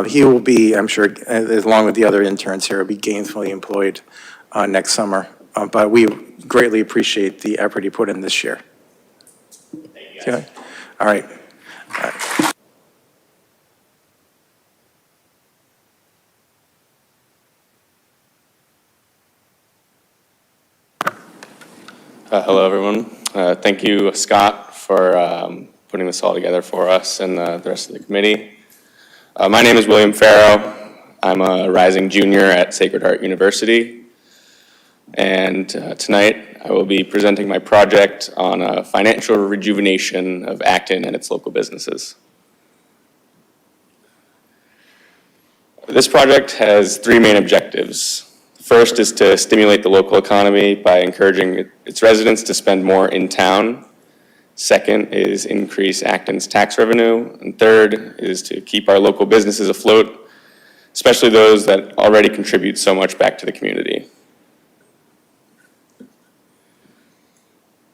Speaker 1: He will be, I'm sure, along with the other interns here, will be gainfully employed next summer. But we greatly appreciate the effort he put in this year. Thank you. Okay. All right.
Speaker 17: Hello, everyone. Thank you, Scott, for putting this all together for us and the rest of the committee. My name is William Farrow. I'm a rising junior at Sacred Heart University. And tonight, I will be presenting my project on financial rejuvenation of Acton and its local businesses. This project has three main objectives. First is to stimulate the local economy by encouraging its residents to spend more in town. Second is increase Acton's tax revenue. And third is to keep our local businesses afloat, especially those that already contribute so much back to the community.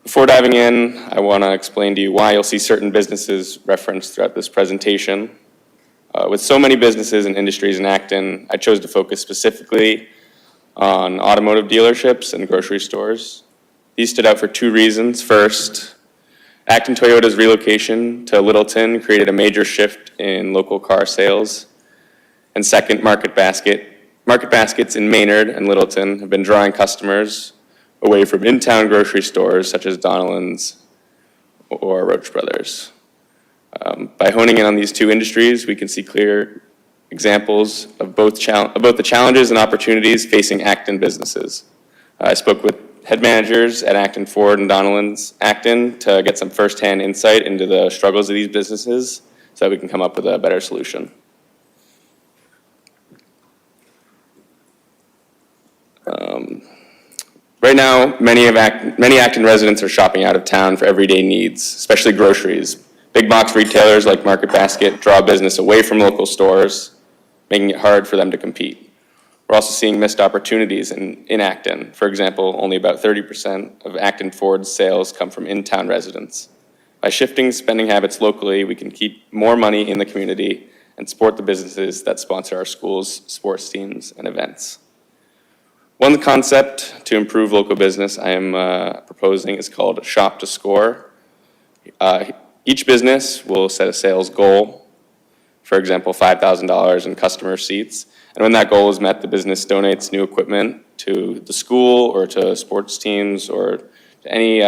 Speaker 17: Before diving in, I want to explain to you why you'll see certain businesses referenced throughout this presentation. With so many businesses and industries in Acton, I chose to focus specifically on automotive dealerships and grocery stores. These stood out for two reasons. First, Acton Toyota's relocation to Littleton created a major shift in local car sales. And second, market baskets in Maynard and Littleton have been drawing customers away from in-town grocery stores such as Donnellan's or Roach Brothers. By honing in on these two industries, we can see clear examples of both the challenges and opportunities facing Acton businesses. I spoke with head managers at Acton Ford and Donnellan's Acton to get some firsthand insight into the struggles of these businesses so that we can come up with a better solution. Right now, many Acton residents are shopping out of town for everyday needs, especially groceries. Big box retailers like Market Basket draw business away from local stores, making it hard for them to compete. We're also seeing missed opportunities in Acton. For example, only about 30% of Acton Ford's sales come from in-town residents. By shifting spending habits locally, we can keep more money in the community and support the businesses that sponsor our schools, sports teams, and events. One concept to improve local business I am proposing is called Shop to Score. Each business will set a sales goal, for example, $5,000 in customer seats. And when that goal is met, the business donates new equipment to the school or to sports teams or to any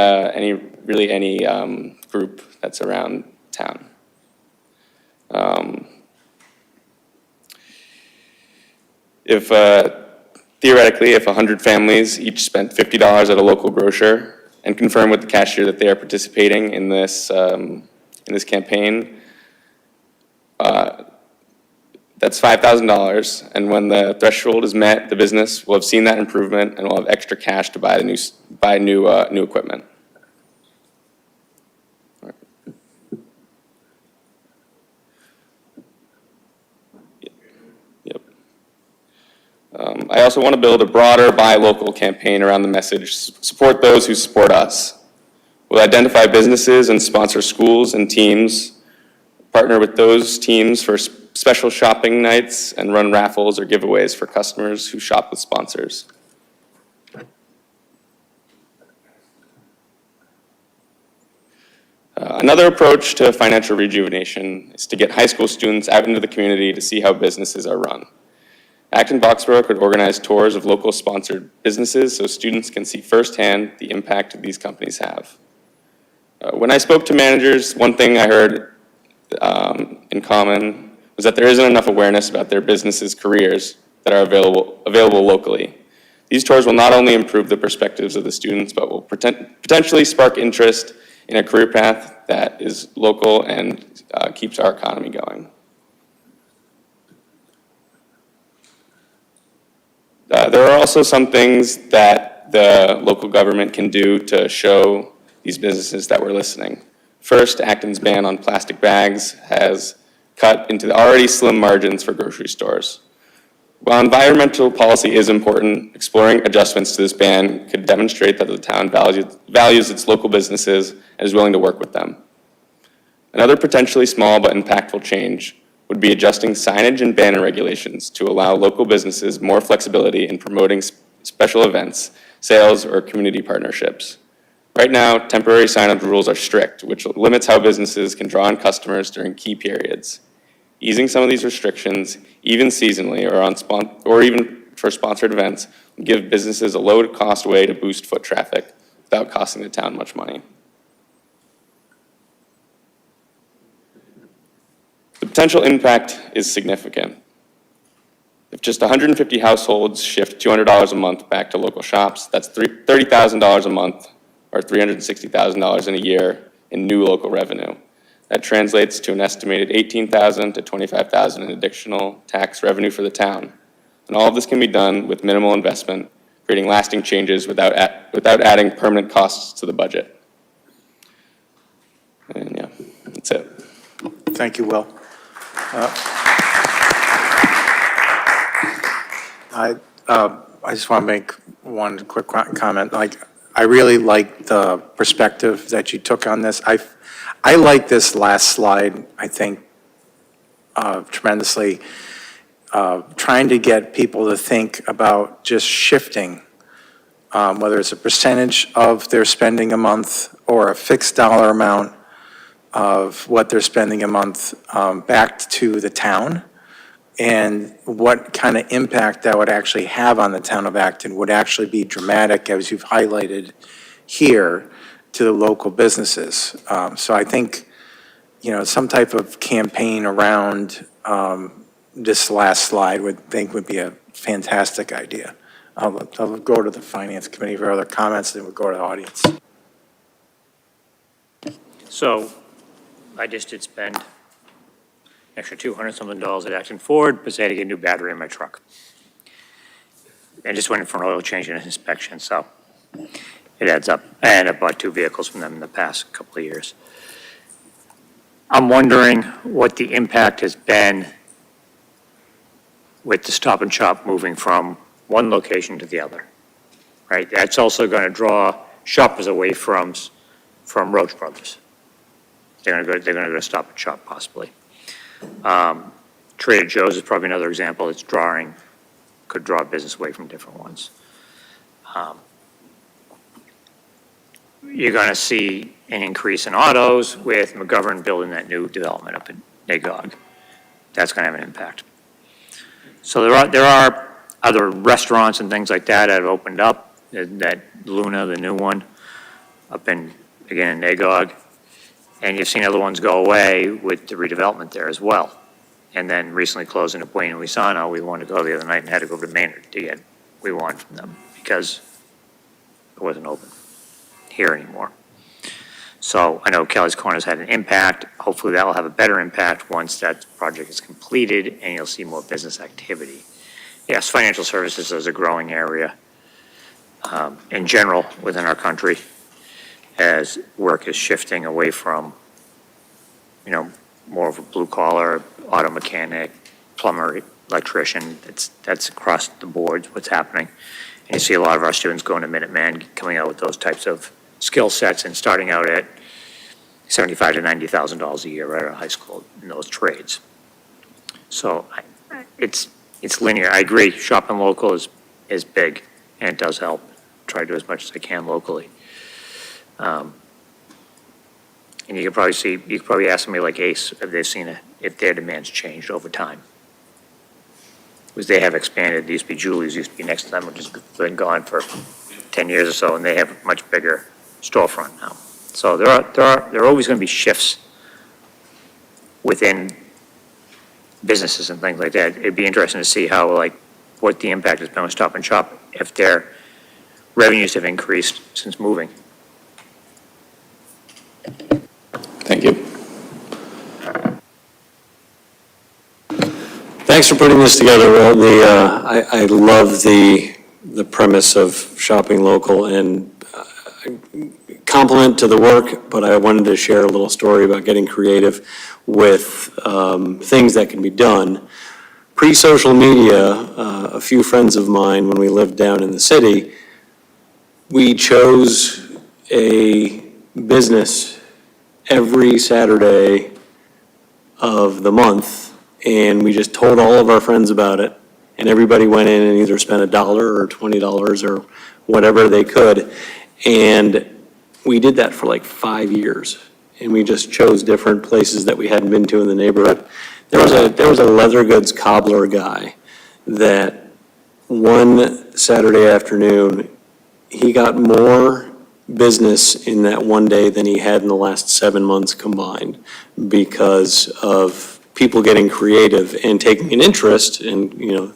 Speaker 17: group that's around town. Theoretically, if 100 families each spent $50 at a local grocer and confirm with the cashier that they are participating in this campaign, that's $5,000, and when the threshold is met, the business will have seen that improvement and will have extra cash to buy new equipment. Yep. I also want to build a broader buy local campaign around the message, support those who support us. We'll identify businesses and sponsor schools and teams, partner with those teams for special shopping nights, and run raffles or giveaways for customers who shop with sponsors. Another approach to financial rejuvenation is to get high school students out into the community to see how businesses are run. Acton Boxborough could organize tours of local sponsored businesses so students can see firsthand the impact these companies have. When I spoke to managers, one thing I heard in common was that there isn't enough awareness about their businesses' careers that are available locally. These tours will not only improve the perspectives of the students, but will potentially spark interest in a career path that is local and keeps our economy going. There are also some things that the local government can do to show these businesses that we're listening. First, Acton's ban on plastic bags has cut into the already slim margins for grocery stores. While environmental policy is important, exploring adjustments to this ban could demonstrate that the town values its local businesses and is willing to work with them. Another potentially small but impactful change would be adjusting signage and banner regulations to allow local businesses more flexibility in promoting special events, sales, or community partnerships. Right now, temporary signage rules are strict, which limits how businesses can draw in customers during key periods. Easing some of these restrictions, even seasonally or even for sponsored events, would give businesses a low-cost way to boost foot traffic without costing the town much money. The potential impact is significant. If just 150 households shift $200 a month back to local shops, that's $30,000 a month, or $360,000 in a year in new local revenue. That translates to an estimated $18,000 to $25,000 in additional tax revenue for the town. And all of this can be done with minimal investment, creating lasting changes without adding permanent costs to the budget. And yeah, that's it.
Speaker 1: Thank you, Will. I just want to make one quick comment. I really like the perspective that you took on this. I like this last slide, I think, tremendously. Trying to get people to think about just shifting, whether it's a percentage of their spending a month or a fixed dollar amount of what they're spending a month back to the town, and what kind of impact that would actually have on the town of Acton would actually be dramatic, as you've highlighted here, to the local businesses. So I think, some type of campaign around this last slide would be a fantastic idea. I'll go to the Finance Committee for other comments, then we'll go to the audience.
Speaker 9: So I just did spend extra $200-something at Acton Ford, because I had to get a new battery in my truck. I just went in for an oil change and an inspection, so it adds up. And I bought 2 vehicles from them in the past couple of years. I'm wondering what the impact has been with the Stop and Shop moving from one location to the other, right? That's also going to draw shoppers away from Roach Brothers. They're going to go to Stop and Shop possibly. Trader Joe's is probably another example that's could draw business away from different ones. You're going to see an increase in autos with McGovern building that new development up in Nagog. That's going to have an impact. So there are other restaurants and things like that have opened up. That Luna, the new one, up in Nagog. And you've seen other ones go away with the redevelopment there as well. And then recently closing at Buena Luisano, we wanted to go the other night and had to go to Maynard to get what we wanted from them because it wasn't open here anymore. So I know Kelly's Corners had an impact. Hopefully that will have a better impact once that project is completed and you'll see more business activity. Yes, financial services is a growing area in general within our country, as work is shifting away from, more of a blue-collar, auto mechanic, plumber, electrician. That's across the board what's happening. And you see a lot of our students going to Minuteman, coming out with those types of skill sets and starting out at $75,000 to $90,000 a year right out of high school in those trades. So it's linear. I agree, shopping local is big, and it does help. Try to do as much as I can locally. And you could probably ask somebody like Ace if they've seen if their demand's changed over time. Because they have expanded. There used to be Julie's, used to be next to them, which has been gone for 10 years or so, and they have a much bigger storefront now. So there are always going to be shifts within businesses and things like that. It'd be interesting to see how, what the impact has been on Stop and Shop if their revenues have increased since moving.
Speaker 17: Thank you.
Speaker 14: Thanks for putting this together, Will. I love the premise of shopping local, and compliment to the work, but I wanted to share a little story about getting creative with things that can be done. Pre-social media, a few friends of mine, when we lived down in the city, we chose a business every Saturday of the month, and we just told all of our friends about it, and everybody went in and either spent $1 or $20 or whatever they could, and we did that for like 5 years, and we just chose different places that we hadn't been to in the neighborhood. There was a leather goods cobbler guy that one Saturday afternoon, he got more business in that one day than he had in the last 7 months combined because of people getting creative and taking an interest in,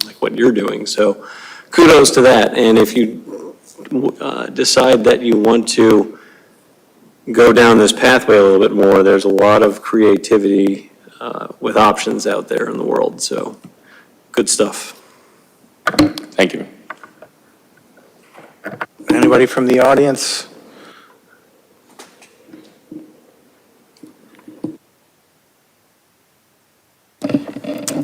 Speaker 14: like what you're doing. So kudos to that. And if you decide that you want to go down this pathway a little bit more, there's a lot of creativity with options out there in the world. So good stuff.
Speaker 17: Thank you.
Speaker 1: Anybody from the audience?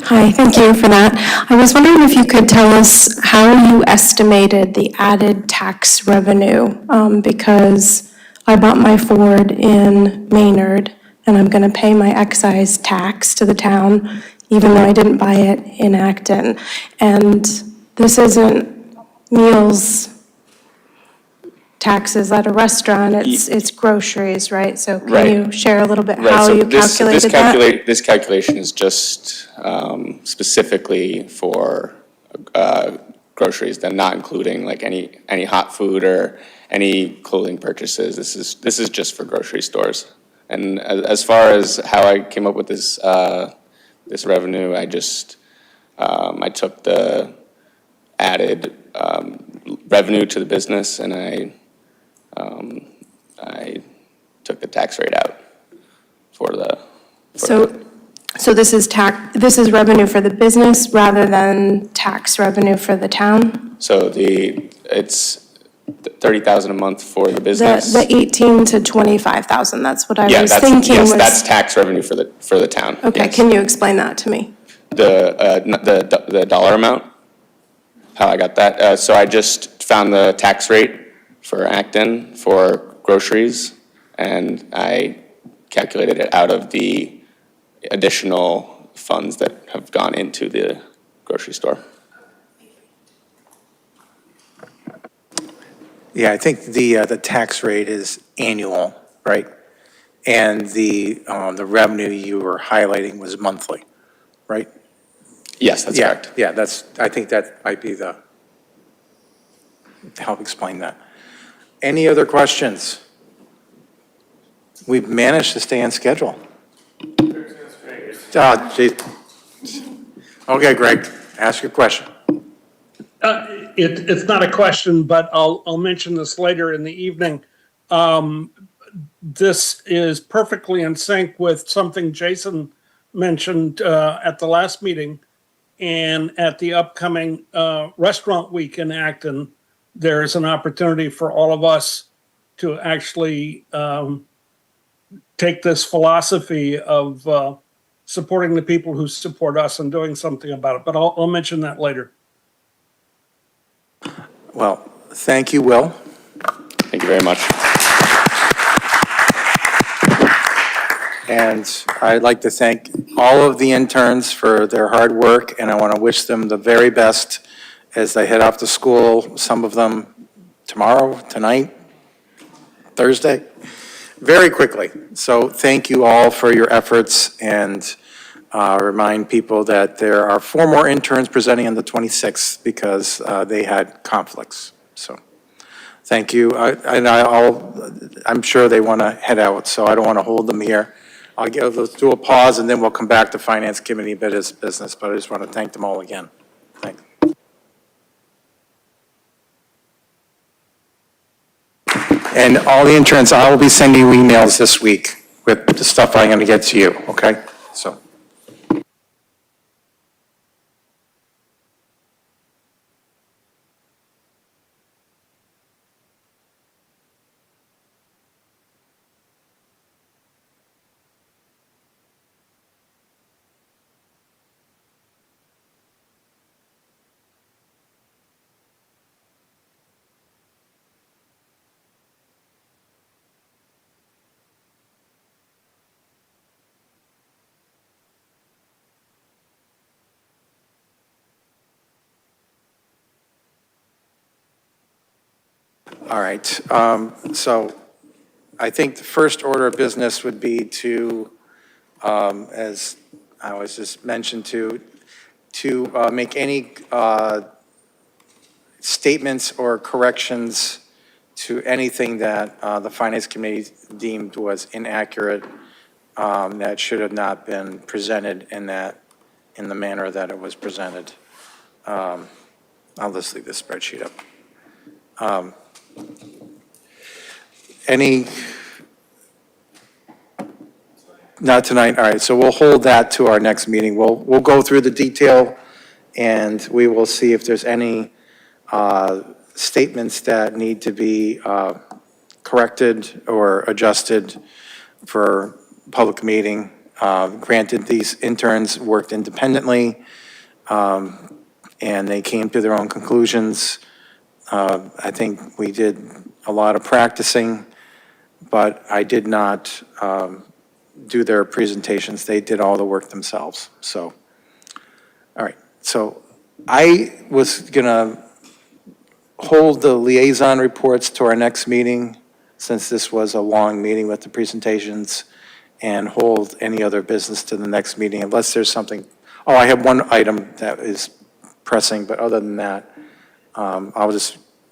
Speaker 12: Hi, thank you for that. I was wondering if you could tell us how you estimated the added tax revenue, because I bought my Ford in Maynard, and I'm going to pay my excise tax to the town, even though I didn't buy it in Acton. And this isn't meals taxes at a restaurant, it's groceries, right? So
Speaker 17: Right.
Speaker 12: can you share a little bit
Speaker 17: Right,
Speaker 12: how
Speaker 17: so
Speaker 12: you
Speaker 17: this
Speaker 12: calculated that?
Speaker 17: This calculation is just specifically for groceries, then not including like any hot food or any clothing purchases. This is just for grocery stores. And as far as how I came up with this this revenue, I took the added revenue to the business, and I took the tax rate out for the.
Speaker 12: So this is revenue for the business rather than tax revenue for the town?
Speaker 17: So it's $30,000 a month for the business.
Speaker 12: The 18 to 25,000, that's what I
Speaker 17: Yeah,
Speaker 12: was
Speaker 17: that's,
Speaker 12: thinking
Speaker 17: yes,
Speaker 12: was.
Speaker 17: that's tax revenue for the town.
Speaker 12: Okay,
Speaker 17: yes.
Speaker 12: can you explain that to me?
Speaker 17: The dollar amount, how I got that. So I just found the tax rate for Acton for groceries, and I calculated it out of the additional funds that have gone into the grocery store.
Speaker 1: Yeah, I think the tax rate is annual, right? And the revenue you were highlighting was monthly, right?
Speaker 17: Yes, that's correct.
Speaker 1: Yeah, I think that might be to help explain that. Any other questions? We've managed to stay on schedule. Oh, geez. Okay, Greg, ask your question.
Speaker 10: It's not a question, but I'll mention this later in the evening. This is perfectly in sync with something Jason mentioned at the last meeting, and at the upcoming Restaurant Week in Acton, there is an opportunity for all of us to actually take this philosophy of supporting the people who support us and doing something about it. But I'll mention that later.
Speaker 1: Well, thank you, Will.
Speaker 17: Thank you very much.
Speaker 1: And I'd like to thank all of the interns for their hard work, and I want to wish them the very best as they head off to school, some of them tomorrow, tonight, Thursday, very quickly. So thank you all for your efforts, and remind people that there are 4 more interns presenting on the 26th because they had conflicts. So thank you. I'm sure they want to head out, so I don't want to hold them here. Let's do a pause, and then we'll come back to Finance Committee business, but I just want to thank them all again. Thanks. And all the interns, I will be sending you emails this week with the stuff I'm going to get to you, okay? So. All right, so I think the first order of business would be to, as I was just mentioned, to make any statements or corrections to anything that the Finance Committee deemed was inaccurate, that should have not been presented in the manner that it was presented. I'll just leave this spreadsheet up. Not tonight, all right, so we'll hold that to our next meeting. We'll go through the detail, and we will see if there's any statements that need to be corrected or adjusted for public meeting. Granted, these interns worked independently, and they came to their own conclusions. I think we did a lot of practicing, but I did not do their presentations. They did all the work themselves, so. All right, so I was gonna hold the liaison reports to our next meeting, since this was a long meeting with the presentations, and hold any other business to the next meeting, unless there's something. Oh, I have one item that is pressing, but other than that,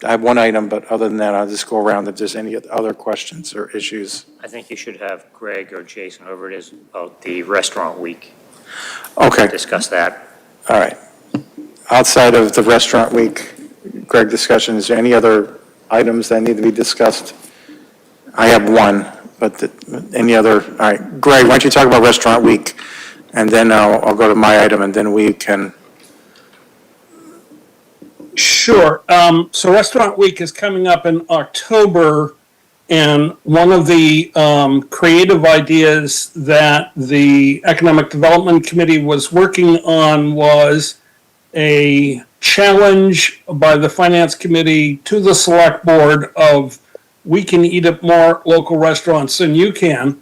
Speaker 1: I have one item, but other than that, I'll just go around if there's any other questions or issues.
Speaker 9: I think you should have Greg or Jason, whoever it is, about the restaurant week.
Speaker 1: Okay.
Speaker 9: Discuss that.
Speaker 1: All right. Outside of the restaurant week, Greg, discussion, is there any other items that need to be discussed? I have one, but any other? All right. Greg, why don't you talk about restaurant week, and then I'll go to my item, and then we can.
Speaker 10: Sure. So Restaurant Week is coming up in October, and one of the creative ideas that the Economic Development Committee was working on was a challenge by the Finance Committee to the Select Board of, we can eat at more local restaurants than you can.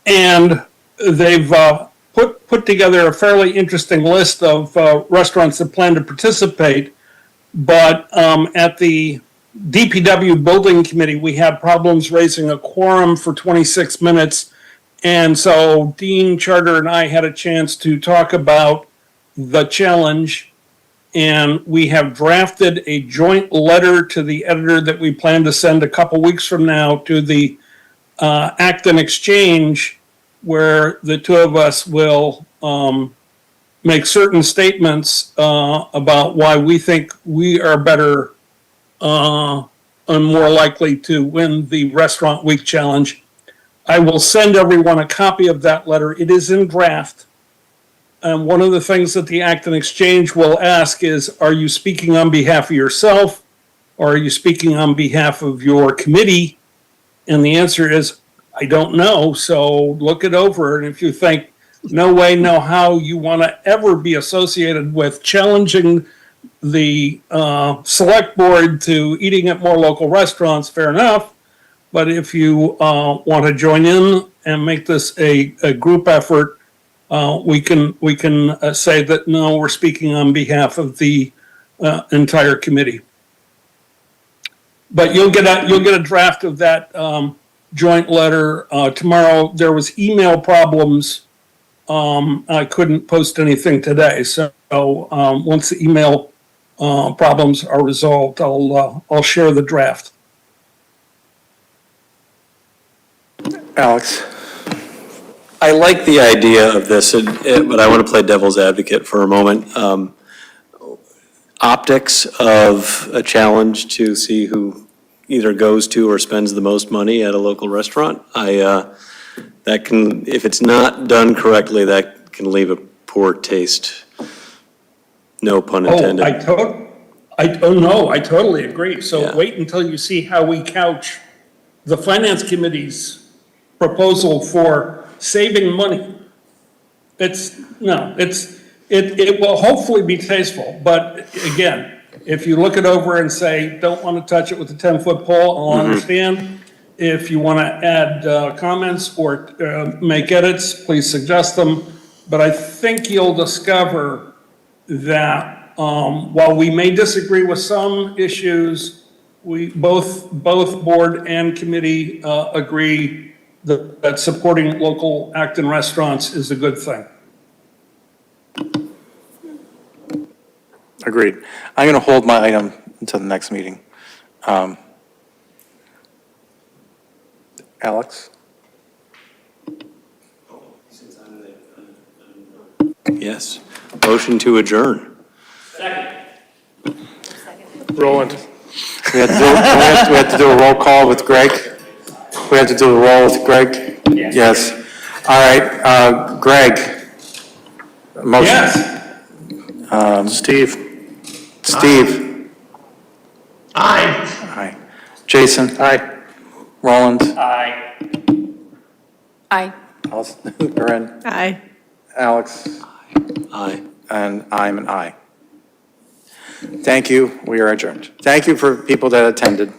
Speaker 10: And they've put together a fairly interesting list of restaurants that plan to participate. But at the DPW Building Committee, we had problems raising a quorum for 26 minutes. And so Dean Charter and I had a chance to talk about the challenge. And we have drafted a joint letter to the editor that we plan to send a couple weeks from now to the Acton Exchange, where the two of us will make certain statements about why we think we are better and more likely to win the Restaurant Week Challenge. I will send everyone a copy of that letter. It is in draft. And one of the things that the Acton Exchange will ask is, are you speaking on behalf of yourself, or are you speaking on behalf of your committee? And the answer is, I don't know, so look it over. And if you think, no way, no how you want to ever be associated with challenging the select board to eating at more local restaurants, fair enough. But if you want to join in and make this a group effort, we can say that, no, we're speaking on behalf of the entire committee. But you'll get a draft of that joint letter tomorrow. There was email problems. I couldn't post anything today, so once the email problems are resolved, I'll share the draft.
Speaker 1: Alex?
Speaker 14: I like the idea of this, but I want to play devil's advocate for a moment. Optics of a challenge to see who, either goes to or spends the most money at a local restaurant. That can, if it's not done correctly, that can leave a poor taste. No pun intended.
Speaker 10: I totally agree. So
Speaker 14: Yeah.
Speaker 10: wait until you see how we couch the finance committee's proposal for saving money. It will hopefully be tasteful, but again, if you look it over and say, don't want to touch it with a 10-foot pole, I'll understand. If you want to add comments or make edits, please suggest them. But I think you'll discover that while we may disagree with some issues, we both board and committee agree that supporting local Acton restaurants is a good thing.
Speaker 1: Agreed. I'm going to hold my item until the next meeting. Alex?
Speaker 14: Yes. Motion to adjourn.
Speaker 8: Roland.
Speaker 1: We have to do a roll call with Greg? We have to do a roll with Greg? Yes. All right, Greg? Motion.
Speaker 10: Yes.
Speaker 1: Steve? Steve? Aye. Jason? Aye. Roland?
Speaker 9: Aye.
Speaker 3: Aye.
Speaker 1: Corinne?
Speaker 4: Aye.
Speaker 1: Alex?
Speaker 14: Aye.
Speaker 1: And I'm an aye. Thank you. We are adjourned. Thank you for people that attended.